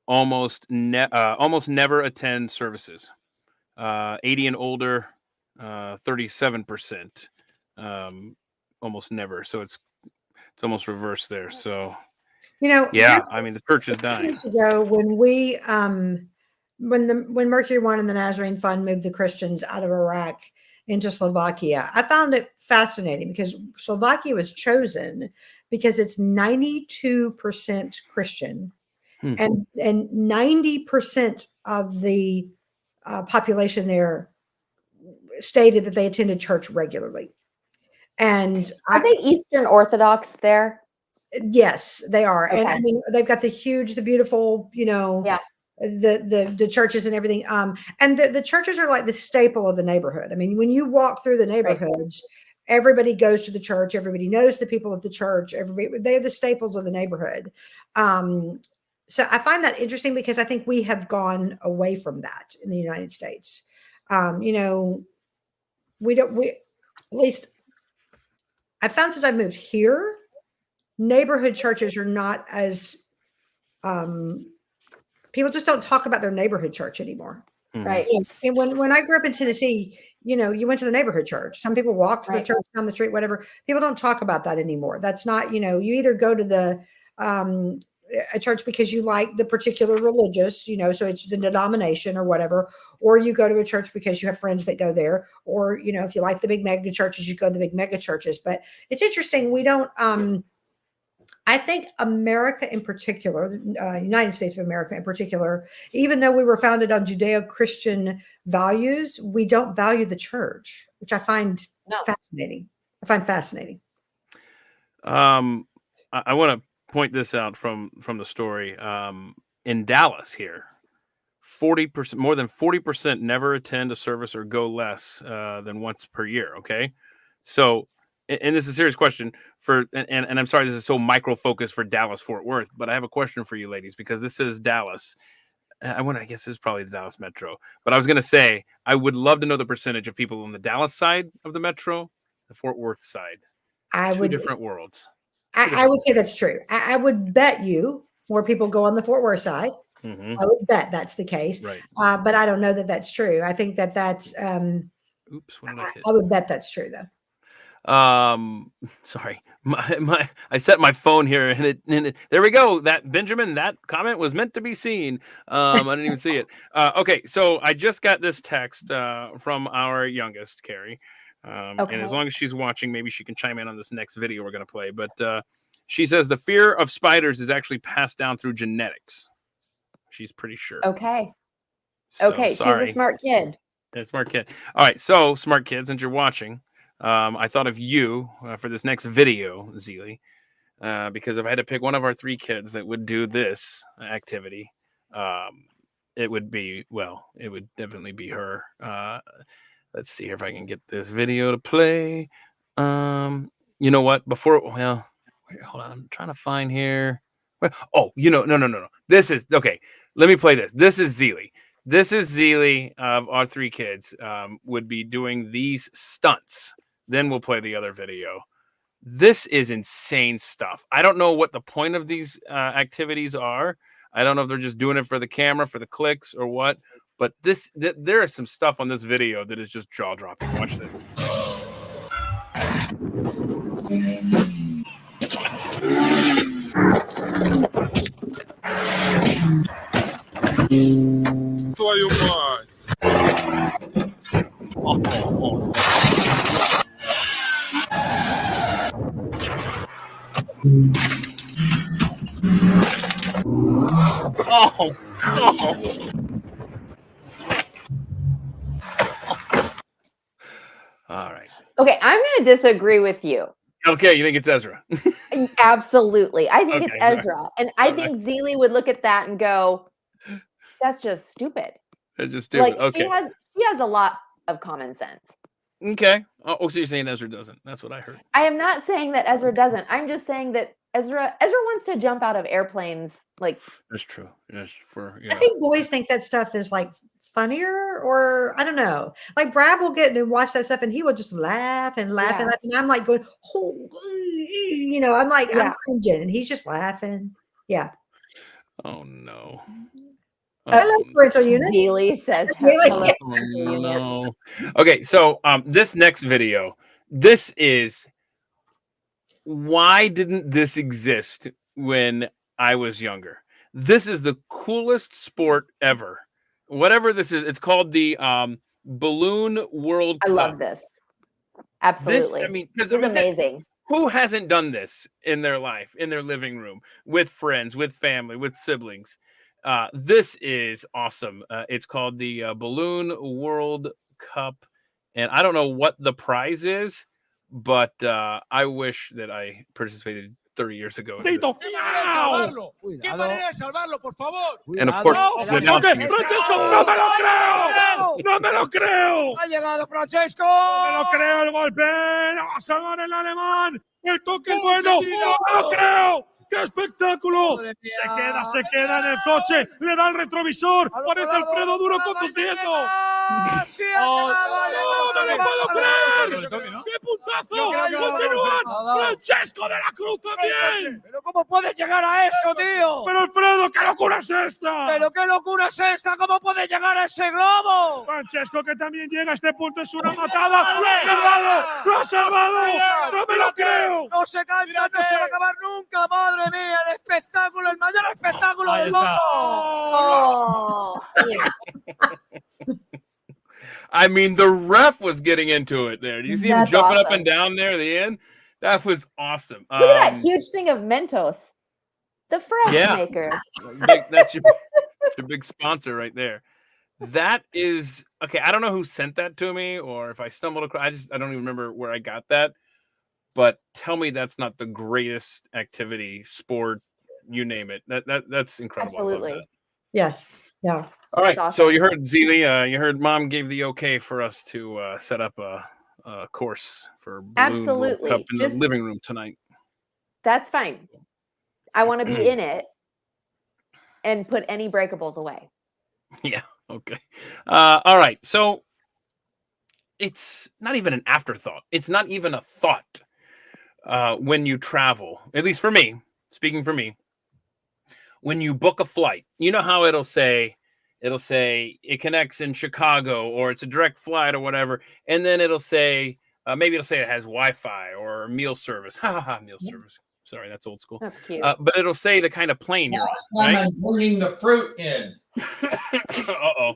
almost never attend services. 80 and older, 37%, almost never. So it's almost reverse there. So I mean the church is dying. Years ago, when we when Mercury One and the Nazarene Fund moved the Christians out of Iraq into Slovakia, I found it fascinating because Slovakia was chosen because it's 92% Christian, and 90% of the population there stated that they attended church regularly. And are they Eastern Orthodox there? Yes, they are. Okay. And I mean, they've got the beautiful, the churches and everything. And the churches are like the staple of the neighborhood. I mean, when you walk through the neighborhoods, everybody goes to the church. Everybody knows the people at the church. They're the staples of the neighborhood. So I find that interesting because I think we have gone away from that in the United States. At least I found since I moved here, neighborhood churches are not as, people just don't talk about their neighborhood church anymore. Right. And when I grew up in Tennessee, you went to the neighborhood church. Some people walked to the church down the street, whatever. People don't talk about that anymore. That's not, you either go to a church because you like the particular religious, so it's the denomination or whatever, or you go to a church because you have friends that go there, or, if you like the big mega churches, you go to the big mega churches. But it's interesting. We don't, I think America in particular, United States of America in particular, even though we were founded on Judeo-Christian values, we don't value the church, which I find fascinating. I want to point this out from the story. In Dallas here, 40%, more than 40% never attend a service or go less than once per year. Okay. So, and this is a serious question and I'm sorry, this is so micro focused for Dallas, Fort Worth, but I have a question for you ladies, because this is Dallas. I guess this is probably the Dallas Metro, but I was going to say, I would love to know the percentage of people on the Dallas side of the Metro, the Fort Worth side. I Two would different worlds. I would say that's true. I would bet you more people go on the Fort Worth side. Mhm. I would bet that's the case. Right. But I don't know that that's true. I think that that's Oops, what did I hit? I would bet that's true though. Sorry, I set my phone here and it there we go. That Benjamin, that comment was meant to be seen. I didn't even see it. Okay, so I just got this text from our youngest, Kari. And as Okay. long as she's watching, maybe she can chime in on this next video we're going to play. But she says the fear of spiders is actually passed down through genetics. She's pretty sure. Okay. So, Okay. sorry. She's a smart kid. Yeah, smart kid. All right, so smart kids, since you're watching, I thought of you for this next video, Zeely, because if I had to pick one of our 3 kids that would do this activity, it would definitely be her. Let's see if I can get this video to play. You know what? Hold on, I'm trying to find here. Oh, no. This is okay. Let me play this. This is Zeely. This is Zeely of our 3 kids would be doing these stunts. Then we'll play the other video. This is insane stuff. I don't know what the point of these activities are. I don't know if they're just doing it for the camera, for the clicks, or what. But there is some stuff on this video that is just jaw-dropping. Watch this. Твою мать! Oh, oh. All right. Okay, I'm going to disagree with you. Okay, you think it's Ezra? Absolutely. I think it's Okay, Ezra. And I think Zeely would look at that and go, that's just stupid. It's just stupid. Like Okay. she has a lot of common sense. Okay. Oh, so you're saying Ezra doesn't? That's what I heard. I am not saying that Ezra doesn't. I'm just saying that Ezra wants to jump out of airplanes. Like That's true. Yes, I think boys think that stuff is like funnier, or I don't know. Like Brad will get and watch that stuff and he will just laugh and laugh and laugh. And I'm like going, oh, I'm like, I'm cringing and he's just laughing. Yeah. Oh no. Hello, parental unit. Zeely says Zeely. Oh, no. Okay, so this next video, this is why didn't this exist when I was younger? This is the coolest sport ever. Whatever this is, it's called the Balloon World Cup. I love this. Absolutely. This is amazing. Who hasn't done this in their life, in their living room, with friends, with family, with siblings? This is awesome. It's called the Balloon World Cup, and I don't know what the prize is, but I wish that I participated 30 years ago. And of course, Francesco, no me lo creo. No me lo creo. Ha llegado Francesco. No me lo creo el golpe. No, salvar el alemán. El toque bueno. No me lo creo. ¡Qué espectáculo! Se queda en el coche, le da el retrovisor, parece Alfredo Duro conduciendo. ¡No me lo puedo creer! ¡Qué puntazo! ¡Continúan! ¡Francesco de la Cruz también! ¿Pero cómo puedes llegar a eso, tío? ¡Pero Alfredo, qué locura es esta! ¿Pero qué locura es esta? ¿Cómo puedes llegar a ese globo? Francesco, que también llega a este punto, es una matada. ¡Lo ha salvado! ¡Lo ha salvado! ¡No me lo creo! No se cansa, no se va a acabar nunca, madre mía, el espectáculo, el mayor espectáculo del mundo. Oh. I mean, the ref was getting into it there. Do you see him jumping up and down there at the end? That was awesome. Look at that huge thing of Mentos, the fresh maker. That's your big sponsor right there. That is okay. I don't know who sent that to me or if I stumbled across. I don't even remember where I got that. But tell me that's not the greatest activity, sport, you name it. That's incredible. Absolutely. Yes. Yeah. All right. Awesome. So you heard Zeely. You heard Mom gave the okay for us to set up a course for Balloon World Cup in the living room tonight. That's fine. I want to be in it and put any breakables away. Yeah. Okay. All right. So it's not even an afterthought. It's not even a thought when you travel. At least for me, speaking for me, when you book a flight, you know how it'll say it connects in Chicago or it's a direct flight or whatever, and then it'll say maybe it'll say it has Wi-Fi or meal service. Ha ha ha, meal service. Sorry, that's old school. That's cute. But it'll say the kind of plane you're on. Right? I'm bringing the fruit in. Uh-oh.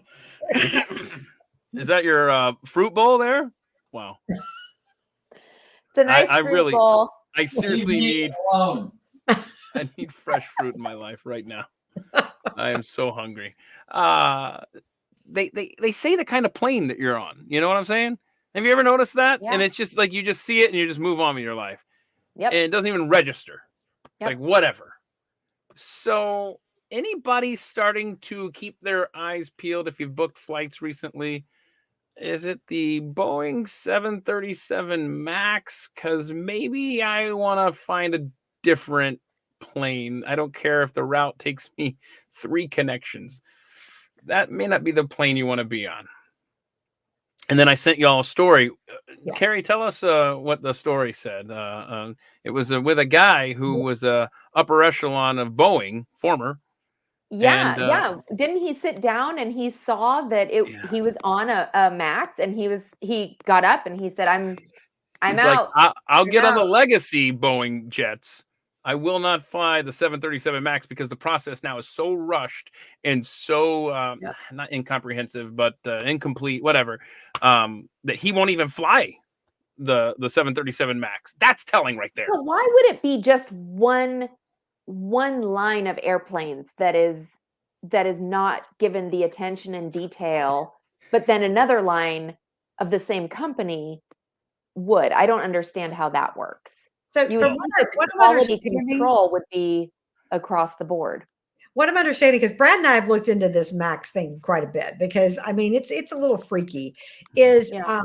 Is that your fruit bowl there? Wow. It's a nice I fruit really- bowl. I seriously Leave me need alone. I need fresh fruit in my life right now. I am so hungry. They say the kind of plane that you're on. You know what I'm saying? Have you ever noticed that? Yeah. And it's just like you just see it and you just move on with your life. Yep. And it doesn't even register. It's Yep. like whatever. So anybody starting to keep their eyes peeled if you've booked flights recently? Is it the Boeing 737 MAX? Because maybe I want to find a different plane. I don't care if the route takes me 3 connections. That may not be the plane you want to be on. And then I sent you all a story. Yeah. Kari, tell us what the story said. It was with a guy who was upper echelon of Boeing, former. Yeah, And, yeah. Didn't he sit down and he saw that Yeah. he was on a Max and he got up and he said, I'm He's out. like, I'll I'm get on the out." legacy Boeing jets. I will not fly the 737 MAX because the process now is so rushed and so not incomprehensive, but incomplete, whatever, that he won't even fly the 737 MAX. That's telling right there. But why would it be just one line of airplanes that is not given the attention and detail, but then another line of the same company would? I don't understand how that works. So You from would what, think that what the I'm quality understanding, control would be across the board. what I'm understanding, because Brad and I have looked into this Max thing quite a bit, because I mean it's a little freaky. Is Yeah.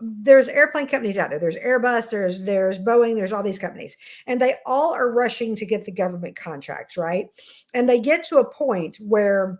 there's airplane companies out there. There's Airbus, there's Boeing, there's all these companies, and they all are rushing to get the government contracts, right? And they get to a point where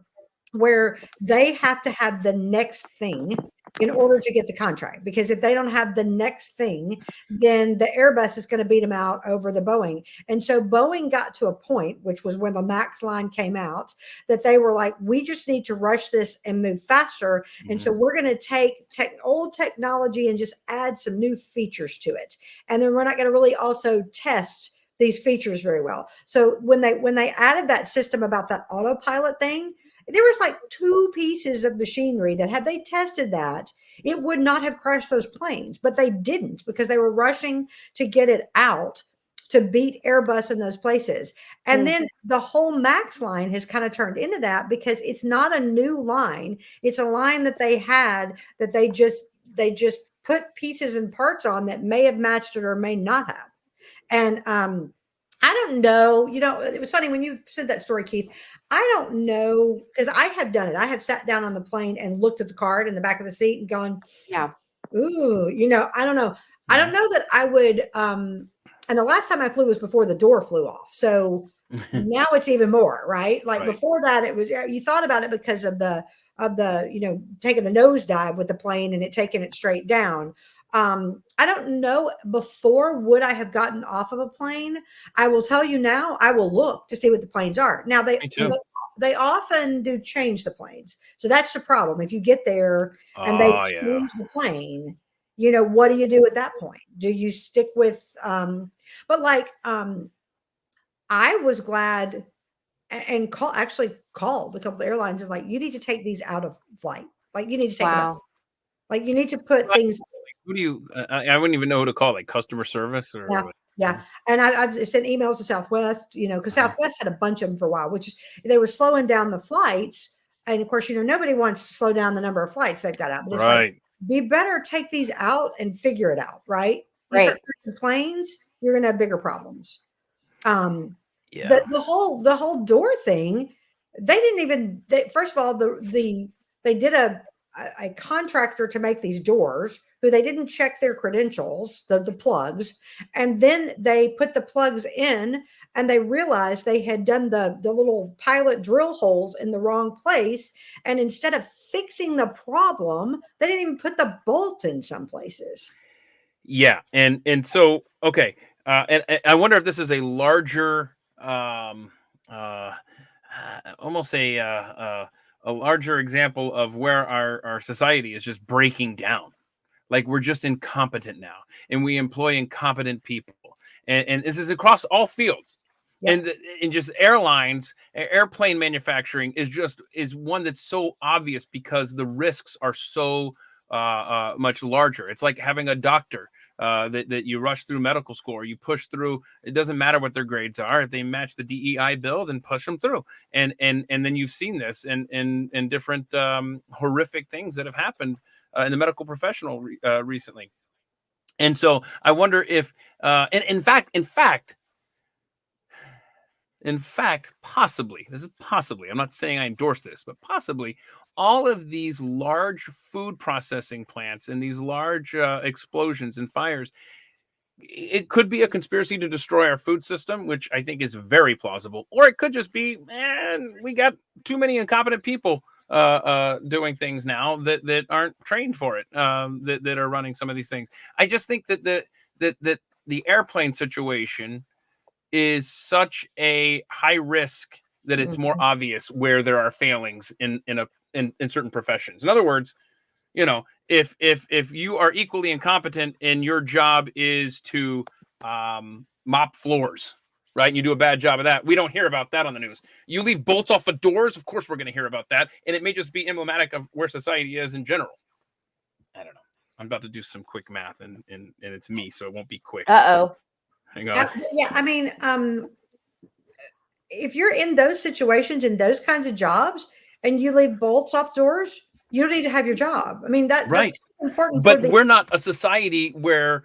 they have to have the next thing in order to get the contract, because if they don't have the next thing, then the Airbus is going to beat them out over the Boeing. And so Boeing got to a point, which was when the Max line came out, that they were like, we just need to rush this and move faster. And so we're going to take old technology and just add some new features to it. And then we're not going to really also test these features very well. So when they added that system about that autopilot thing, there was like 2 pieces of machinery that had they tested that, it would not have crashed those planes, but they didn't, because they were rushing to get it out to beat Airbus in those places. And then the whole Max line has kind of turned into that, because it's not a new line. It's a line that they had that they just put pieces and parts on that may have matched it or may not have. And I don't know, it was funny when you said that story, Keith. I don't know, because I have done it. I have sat down on the plane and looked at the card in the back of the seat and gone, Yeah. ooh, I don't know. I don't know that I would. And the last time I flew was before the door flew off. So now it's even more, right? Like Right. before that, it was, you thought about it because of the, taking the nosedive with the plane and it taking it straight down. I don't know, before would I have gotten off of a plane? I will tell you now, I will look to see what the planes are. Now Me too. they often do change the planes. So that's the problem. If you get there and they change the plane, what do you do at that point? Do you stick with, but like, I was glad and called a couple of airlines and like, you need to take these out of flight. Like you need to take them out. Wow. Like you need to put things. Who do you? I wouldn't even know who to call, like customer service or. Yeah. And I've sent emails to Southwest, because Southwest had a bunch of them for a while, which is they were slowing down the flights. And of course, nobody wants to slow down the number of flights they've got out. But it's like, be better take these out and figure it out, right? You start taking planes, you're going to have bigger problems. Yeah. The whole door thing, they didn't even. First of all, they did a contractor to make these doors who they didn't check their credentials, the plugs, and then they put the plugs in and they realized they had done the little pilot drill holes in the wrong place. And instead of fixing the problem, they didn't even put the bolt in some places. Yeah, and so okay, and I wonder if this is a larger, almost a larger example of where our society is just breaking down. Like we're just incompetent now, and we employ incompetent people, and this is across all fields. Yeah. And just airlines, airplane manufacturing is one that's so obvious because the risks are so much larger. It's like having a doctor that you rush through medical school, or you push through. It doesn't matter what their grades are. If they match the DEI bill, then push them through. And then you've seen this in different horrific things that have happened in the medical professional recently. And so I wonder if, in fact, possibly, this is possibly, I'm not saying I endorse this, but possibly all of these large food processing plants and these large explosions and fires, it could be a conspiracy to destroy our food system, which I think is very plausible. Or it could just be, man, we got too many incompetent people doing things now that aren't trained for it, that are running some of these things. I just think that the airplane situation is such a high risk that it's more obvious where there are failings in certain professions. In other words, if you are equally incompetent and your job is to mop floors, right, and you do a bad job of that, we don't hear about that on the news. You leave bolts off of doors, of course we're going to hear about that, and it may just be emblematic of where society is in general. I don't know. I'm about to do some quick math, and it's me, so it won't be quick. Hang on. Yeah, I mean, if you're in those situations, in those kinds of jobs, and you leave bolts off doors, you don't need to have your job. I mean, that's important. But we're not a society where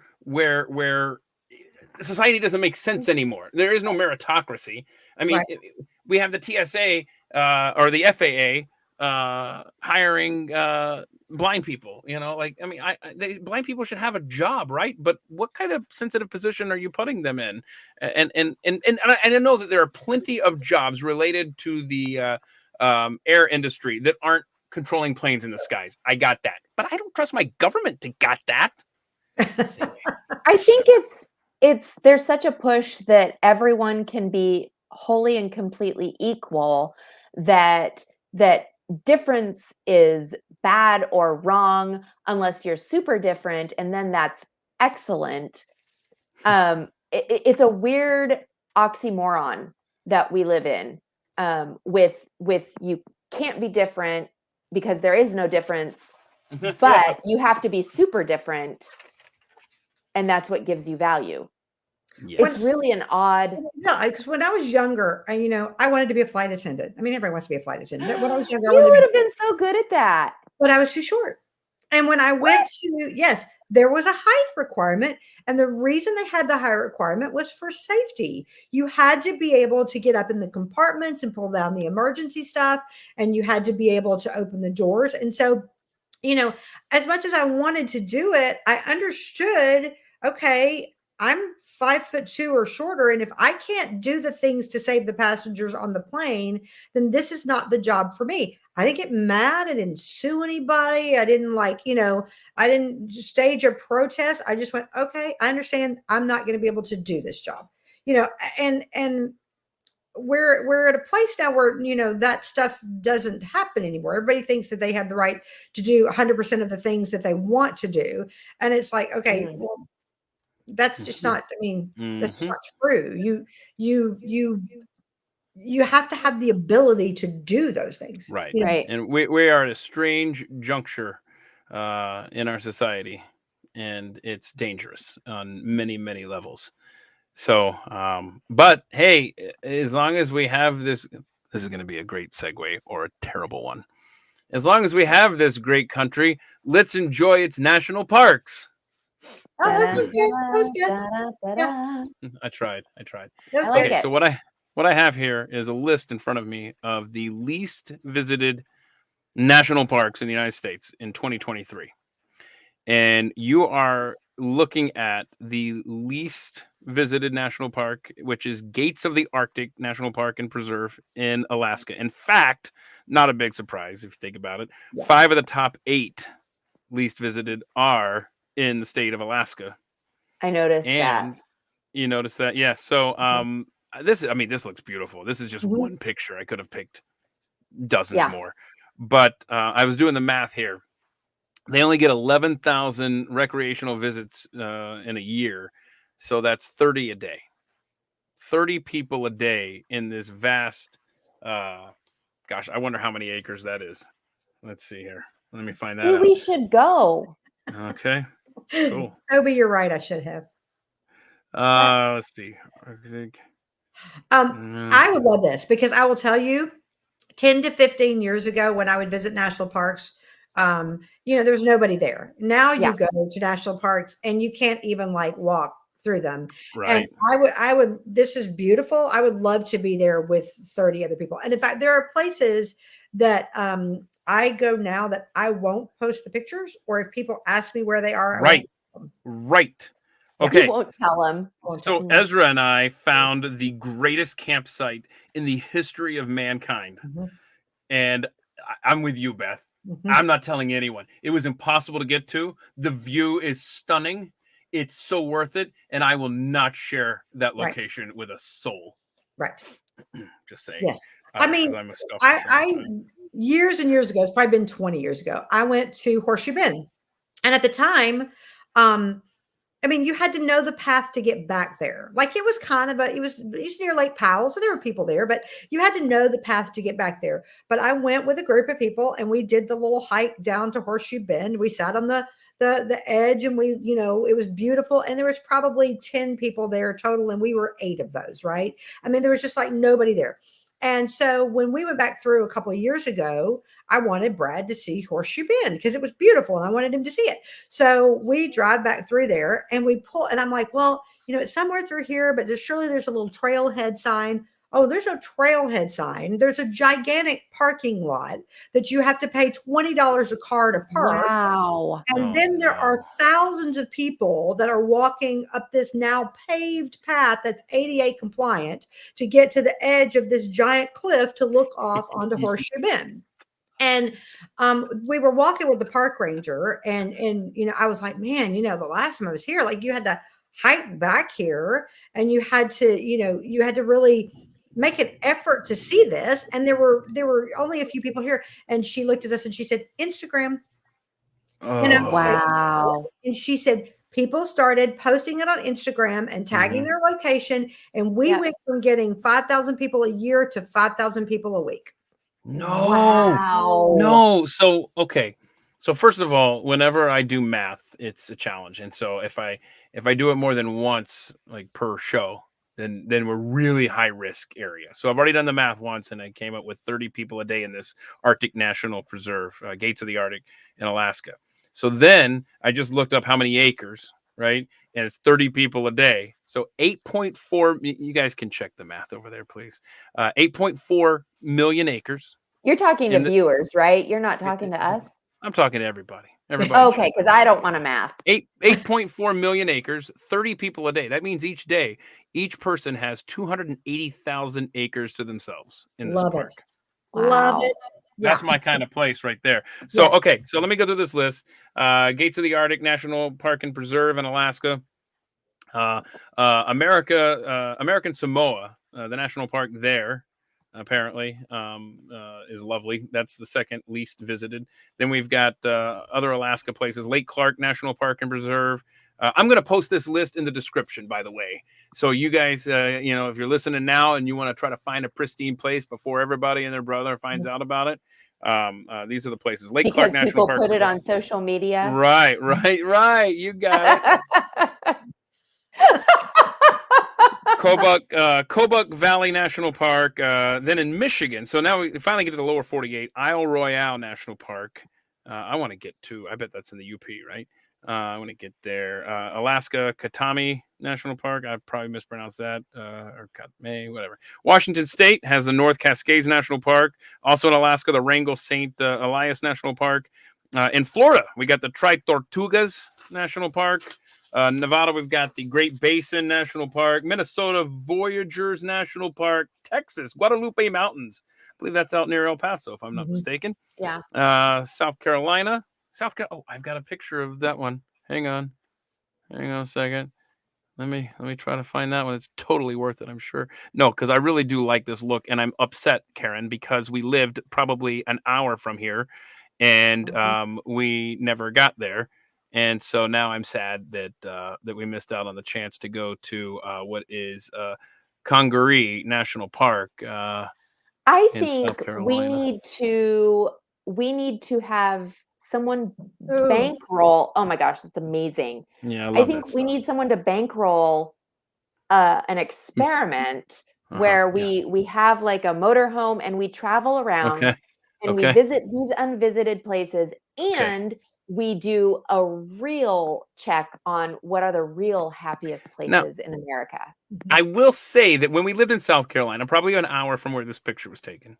society doesn't make sense anymore. There is no meritocracy. I mean, we have the TSA or the FAA hiring blind people. Blind people should have a job, right? But what kind of sensitive position are you putting them in? And I know that there are plenty of jobs related to the air industry that aren't controlling planes in the skies. I got that, but I don't trust my government to got that. I think there's such a push that everyone can be wholly and completely equal, that difference is bad or wrong unless you're super different, and then that's excellent. It's a weird oxymoron that we live in, with you can't be different because there is no difference, but you have to be super different, and that's what gives you value. Yes. It's really an odd. Yeah, because when I was younger, I wanted to be a flight attendant. I mean, everybody wants to be a flight attendant. When I was younger, you would have been so good at that. But I was too short. And when I went to, there was a height requirement. And the reason they had the height requirement was for safety. You had to be able to get up in the compartments and pull down the emergency stuff. And you had to be able to open the doors. And so, as much as I wanted to do it, I understood, okay, I'm 5'2" or shorter. And if I can't do the things to save the passengers on the plane, then this is not the job for me. I didn't get mad. I didn't sue anybody. I didn't I didn't stage a protest. I just went, okay, I understand I'm not going to be able to do this job, and we're at a place now where, that stuff doesn't happen anymore. Everybody thinks that they have the right to do 100% of the things that they want to do. And it's like, okay, well, that's just not, that's just not true. You have to have the ability to do those things. Right. Right. And we are at a strange juncture in our society, and it's dangerous on many, many levels. So, but hey, as long as we have this is going to be a great segue or a terrible one. As long as we have this great country, let's enjoy its national parks. Oh, that was good. That was good. Yeah. I tried. Okay, so what I have here is a list in front of me of the least visited national parks in the United States in 2023. And you are looking at the least visited national park, which is Gates of the Arctic National Park and Preserve in Alaska. In fact, not a big surprise if you think about it. Yeah. 5 of the top 8 least visited are in the state of Alaska. I noticed that. And you notice that? Yes. So this looks beautiful. This is just Mhm. one picture. I could have picked dozens Yeah. more. But I was doing the math here. They only get 11,000 recreational visits in a year. So that's 30 a day. 30 people a day in this vast, gosh, I wonder how many acres that is. Let's see here. Let me find that See, out. we should go. Okay, cool. Toby, you're right. I should have. Let's see. I would love this because I will tell you, 10 to 15 years ago, when I would visit national parks, there was nobody there. Now Yeah. you go to national parks and you can't even like walk through them. Right. And I would, this is beautiful. I would love to be there with 30 other people. And in fact, there are places that I go now that I won't post the pictures, or if people ask me where they are, Right. Okay. You won't tell them. So Ezra and I found the greatest campsite in the history of mankind. Mhm. And I'm with you, Beth. Mhm. I'm not telling anyone. It was impossible to get to. The view is stunning. It's so worth it. And I will not share that Right. location with a soul. Right. Just saying. Yes. 'Cause I mean, I'm a selfish I person. years and years ago, it's probably been 20 years ago, I went to Horseshoe Bend. And at the time, you had to know the path to get back there. Like it was kind of it was near Lake Powell, so there were people there, but you had to know the path to get back there. But I went with a group of people and we did the little hike down to Horseshoe Bend. We sat on the edge and we, it was beautiful. And there was probably 10 people there total. And we were 8 of those, right? I mean, there was just like nobody there. And so when we went back through a couple of years ago, I wanted Brad to see Horseshoe Bend because it was beautiful and I wanted him to see it. So we drive back through there and we pull, and I'm like, well, it's somewhere through here, but surely there's a little trailhead sign. Oh, there's no trailhead sign. There's a gigantic parking lot that you have to pay $20 a car to park. Wow. And then there are thousands of people that are walking up this now paved path that's ADA compliant to get to the edge of this giant cliff to look off onto Horseshoe Bend. And we were walking with the park ranger and I was like, man, the last time I was here, like you had to hike back here and you had to really make an effort to see this. And there were only a few people here. And she looked at us and she said, Instagram. And I was Wow. and she said, people started posting it on Instagram and tagging their location. And we went from getting 5,000 people a year to 5,000 people a week. No. So, okay. So first of all, whenever I do math, it's a challenge. And so if I do it more than once, like per show, then we're really high risk area. So I've already done the math once and I came up with 30 people a day in this Arctic National Preserve, Gates of the Arctic in Alaska. So then I just looked up how many acres, right? And it's 30 people a day. So 8.4, you guys can check the math over there, please. 8.4 million acres. You're talking to viewers, right? You're not talking to us? I'm talking to everybody. Okay, because I don't want to math. 8.4 million acres, 30 people a day. That means each day, each person has 280,000 acres to themselves in this park. Love it. That's my kind of place right there. So, okay. So let me go through this list. Gates of the Arctic National Park and Preserve in Alaska. American Samoa, the national park there, apparently, is lovely. That's the second least visited. Then we've got other Alaska places, Lake Clark National Park and Preserve. I'm going to post this list in the description, by the way. So you guys, if you're listening now and you want to try to find a pristine place before everybody and their brother finds out about it, these are the places. Lake Clark National Park. Because people put it on social media. Right. You got it. Kobuk Valley National Park. Then in Michigan. So now we finally get to the lower 48. Isle Royale National Park. I want to get to. I bet that's in the UP, right? I want to get there. Alaska Katami National Park. I probably mispronounced that. Or Katmai, whatever. Washington State has the North Cascades National Park. Also in Alaska, the Wrangell St. Elias National Park. In Florida, we got the Tri-Tortugas National Park. Nevada, we've got the Great Basin National Park, Minnesota, Voyageurs National Park, Texas, Guadalupe Mountains. I believe that's out near El Paso, if I'm not mistaken. Yeah. South Carolina. Oh, I've got a picture of that one. Hang on a second. Let me try to find that one. It's totally worth it, I'm sure. No, because I really do like this look, and I'm upset, Karen, because we lived probably an hour from here, and we never got there, and so now I'm sad that that we missed out on the chance to go to what is Congaree National Park. I in South think Carolina. we need to have someone Ooh. bankroll. Oh my gosh, that's amazing. Yeah, I I love think that we stuff. need someone to bankroll an experiment where we have like a motorhome and we travel around Okay. and we visit these unvisited places, and we do a real check on what are the real happiest places in America. I will say that when we lived in South Carolina, probably an hour from where this picture was taken,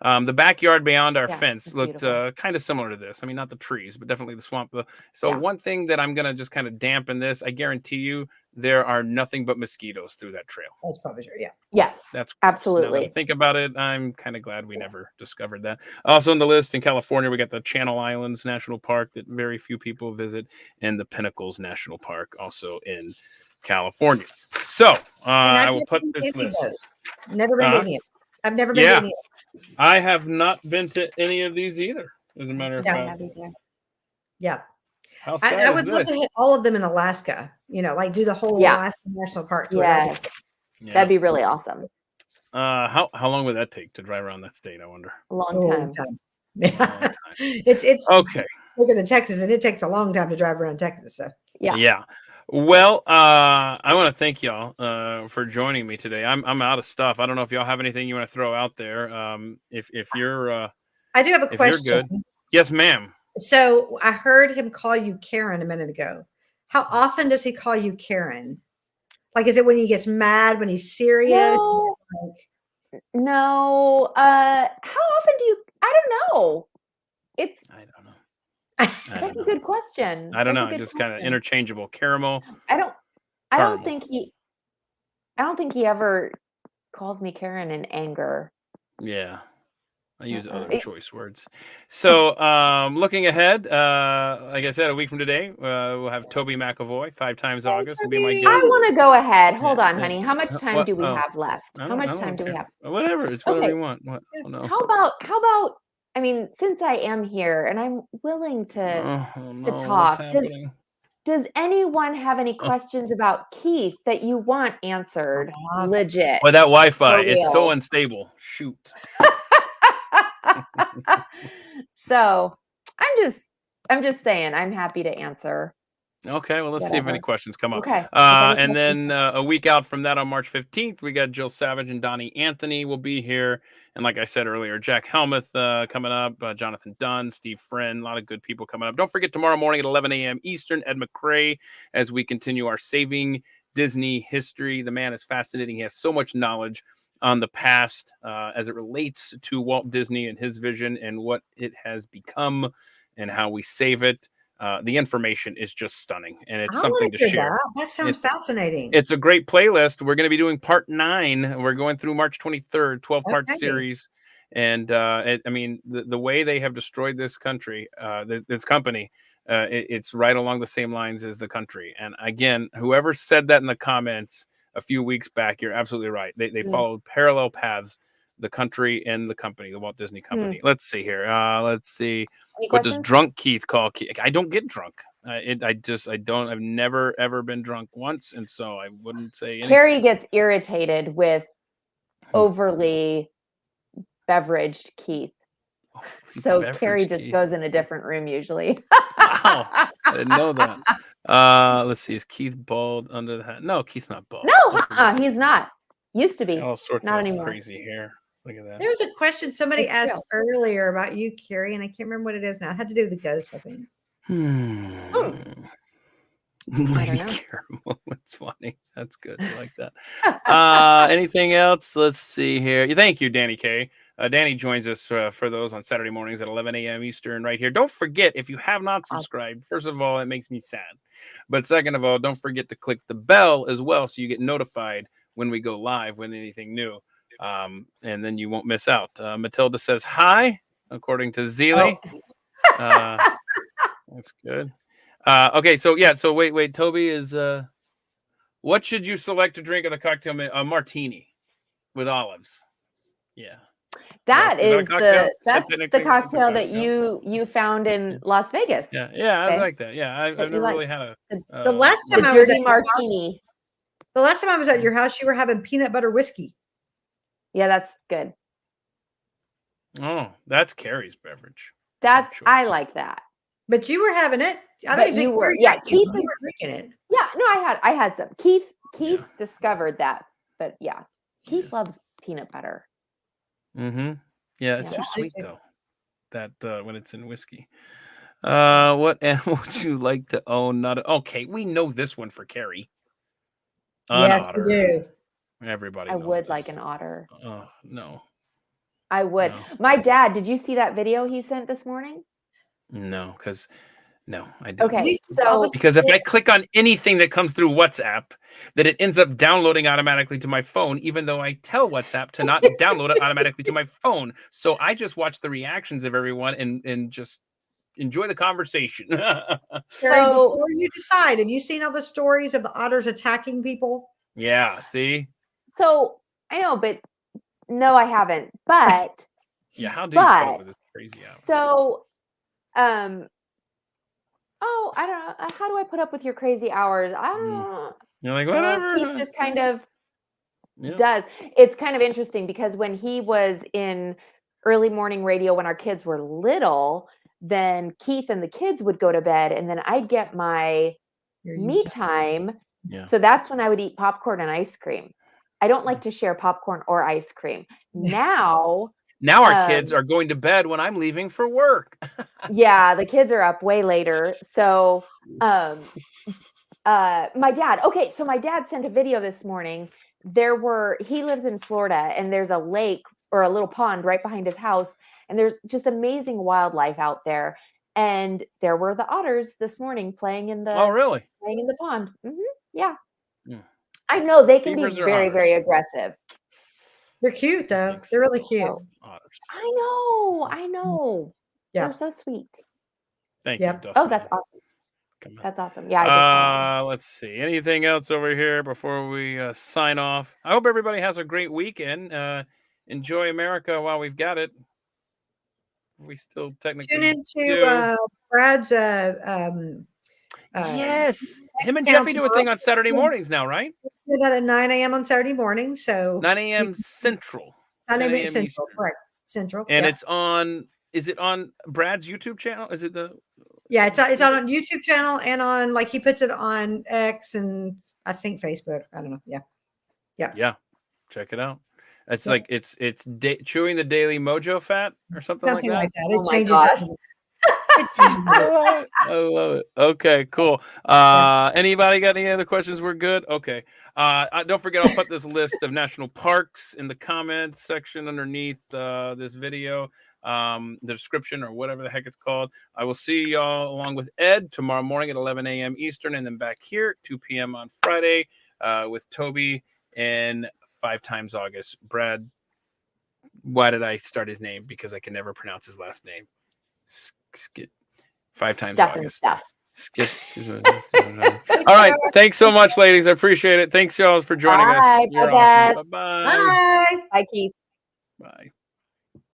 the backyard beyond our fence it's looked beautiful. kind of similar to this. I mean, not the trees, but definitely the swamp. So one thing that I'm going to just kind of dampen this, I guarantee you there are nothing but mosquitoes through that trail. That's probably true. Yeah. Yes, That's gross. Now that I absolutely. think about it, I'm kind of glad we never discovered that. Also on the list in California, we got the Channel Islands National Park that very few people visit, and the Pinnacles National Park also in California. So I will put this list. Never been to any of them. I've never been to any of them. I have not been to any of these either, as a matter of fact. Yeah. How sad I would is love this? to hit all of them in Alaska, like do the whole Alaska National Park tour. Yes. Yeah. That'd be really awesome. How long would that take to drive around that state, I wonder? A long time. Yeah. It's okay. Look at the Texas, and it takes a long time to drive around Texas. So yeah. Well, I want to thank y'all for joining me today. I'm out of stuff. I don't know if y'all have anything you want to throw out there. If you're I do have a question. You're good. Yes, ma'am. So I heard him call you Karen a minute ago. How often does he call you Karen? Like, is it when he gets mad, when he's serious? No. How often do you? I don't know. I don't know. That's a good question. I don't know. Just kind of interchangeable. Caramel. I don't think he ever calls me Karen in anger. Yeah. I use other choice words. So looking ahead, like I said, a week from today, we'll have Toby McAvoy, 5 times August, will be my guest. I want to go ahead. Hold on, honey. How much time do we have left? How much time do we have? Whatever. It's whatever you want. What? No. How about? I mean, since I am here and I'm willing to talk, does anyone have any questions about Keith that you want answered? Legit. Well, that Wi-Fi, it's so unstable. Shoot. So I'm just saying I'm happy to answer. Okay, well, let's see if any questions come up. Okay. And then a week out from that on March 15th, we got Jill Savage and Donnie Anthony will be here. And like I said earlier, Jack Helmuth coming up, Jonathan Dunn, Steve Friend, a lot of good people coming up. Don't forget tomorrow morning at 11 a.m. Eastern, Ed McCrae, as we continue our Saving Disney history. The man is fascinating. He has so much knowledge on the past as it relates to Walt Disney and his vision and what it has become and how we save it. The information is just stunning, and it's something to share. That sounds fascinating. It's a great playlist. We're going to be doing part 9. We're going through March 23rd, 12-part series. And I mean, the way they have destroyed this country, this company, it's right along the same lines as the country. And again, whoever said that in the comments a few weeks back, you're absolutely right. They followed parallel paths, the country and the company, the Walt Disney Company. Let's see here. Let's see. What does drunk Keith call Keith? I don't get drunk. I've never ever been drunk once, and so I wouldn't say anything. Carrie gets irritated with overly beveraged Keith. So Carrie just goes in a different room usually. Wow, I didn't know that. Let's see. Is Keith bald under the hat? No, Keith's not bald. No, he's not. Used to be. All sorts not of anymore. Crazy hair. Look at that. There was a question somebody asked earlier about you, Carrie, and I can't remember what it is now. It had to do with the ghost, I think. Lady Caramel. That's funny. That's good. I like that. Anything else? Let's see here. Thank you, Danny K. Danny joins us for those on Saturday mornings at 11 a.m. Eastern right here. Don't forget, if you have not subscribed, first of all, it makes me sad. But second of all, don't forget to click the bell as well so you get notified when we go live, when anything new. And then you won't miss out. Matilda says hi, according to Zeely. That's good. Okay, so wait. Toby is... what should you select to drink in the cocktail? A martini with olives. Yeah. That's the cocktail that cocktail? you found in Las Vegas. Yeah, I like that. Yeah, I've never really had the last time the I was dirty at martini. The last time I was at your house, you were having peanut butter whiskey. Yeah, that's good. Oh, that's Carrie's beverage. I like that. But you were having it. I don't even think you were. Yeah, Keith, you were drinking it. Yeah, no, I had some. Keith discovered that, but yeah, Keith loves peanut butter. Mm-hmm. Yeah, it's too sweet though. That when it's in whiskey. What animal would you like to own? Okay, we know this one for Carrie. Yes, we do. Everybody. I knows would this. like an otter. Oh no. I would. No. My dad. Did you see that video he sent this morning? No, I didn't. Okay, so because if I click on anything that comes through WhatsApp, that it ends up downloading automatically to my phone, even though I tell WhatsApp to not download it automatically to my phone. So I just watch the reactions of everyone and just enjoy the conversation. So before you decide, have you seen all the stories of the otters attacking people? Yeah, see? So I know, but no, I haven't. But yeah, how do you put up with this crazy hour? So I don't know. How do I put up with your crazy hours? I don't know. You're like, whatever. Keith just kind of does. It's kind of interesting because when he was in early morning radio when our kids were little, then Keith and the kids would go to bed and then I'd get my me time. Yeah. So that's when I would eat popcorn and ice cream. I don't like to share popcorn or ice cream. Now our kids are going to bed when I'm leaving for work. Yeah, the kids are up way later. So my dad sent a video this morning. He lives in Florida and there's a lake or a little pond right behind his house. And there's just amazing wildlife out there. And there were the otters this morning playing in the playing in the pond. Mm-hmm. Yeah. I know they can be very, very aggressive. They're cute though. They're really cute. I know. Yeah. They're so sweet. Thank you, Dustin. Oh, that's awesome. That's awesome. Yeah. Let's see. Anything else over here before we sign off? I hope everybody has a great weekend. Enjoy America while we've got it. We still technically tune into Brad's yes. Him and Jeffy do a thing on Saturday mornings now, right? We do that at 9 a.m. on Saturday morning. So 9 a.m. Central. 9 a.m. Central, Eastern. Correct. Central. And it's on. Is it on Brad's YouTube channel? Is it the? Yeah, it's on YouTube channel and on he puts it on X and I think Facebook. I don't know. Yeah. Yeah. Check it out. It's it's chewing the daily mojo fat or something like that. It changes. I love it. Okay, cool. Anybody got any other questions? We're good. Okay. Don't forget, I'll put this list of national parks in the comments section underneath this video, the description or whatever the heck it's called. I will see y'all along with Ed tomorrow morning at 11 a.m. Eastern, and then back here at 2 p.m. on Friday with Toby and 5 times August. Brad, why did I start his name? Because I can never pronounce his last name. 5 times August. All right. Thanks so much, ladies. I appreciate it. Thanks, y'all, for joining us. Bye. You're awesome. Bye-bye. Bye. Bye, Keith. Bye.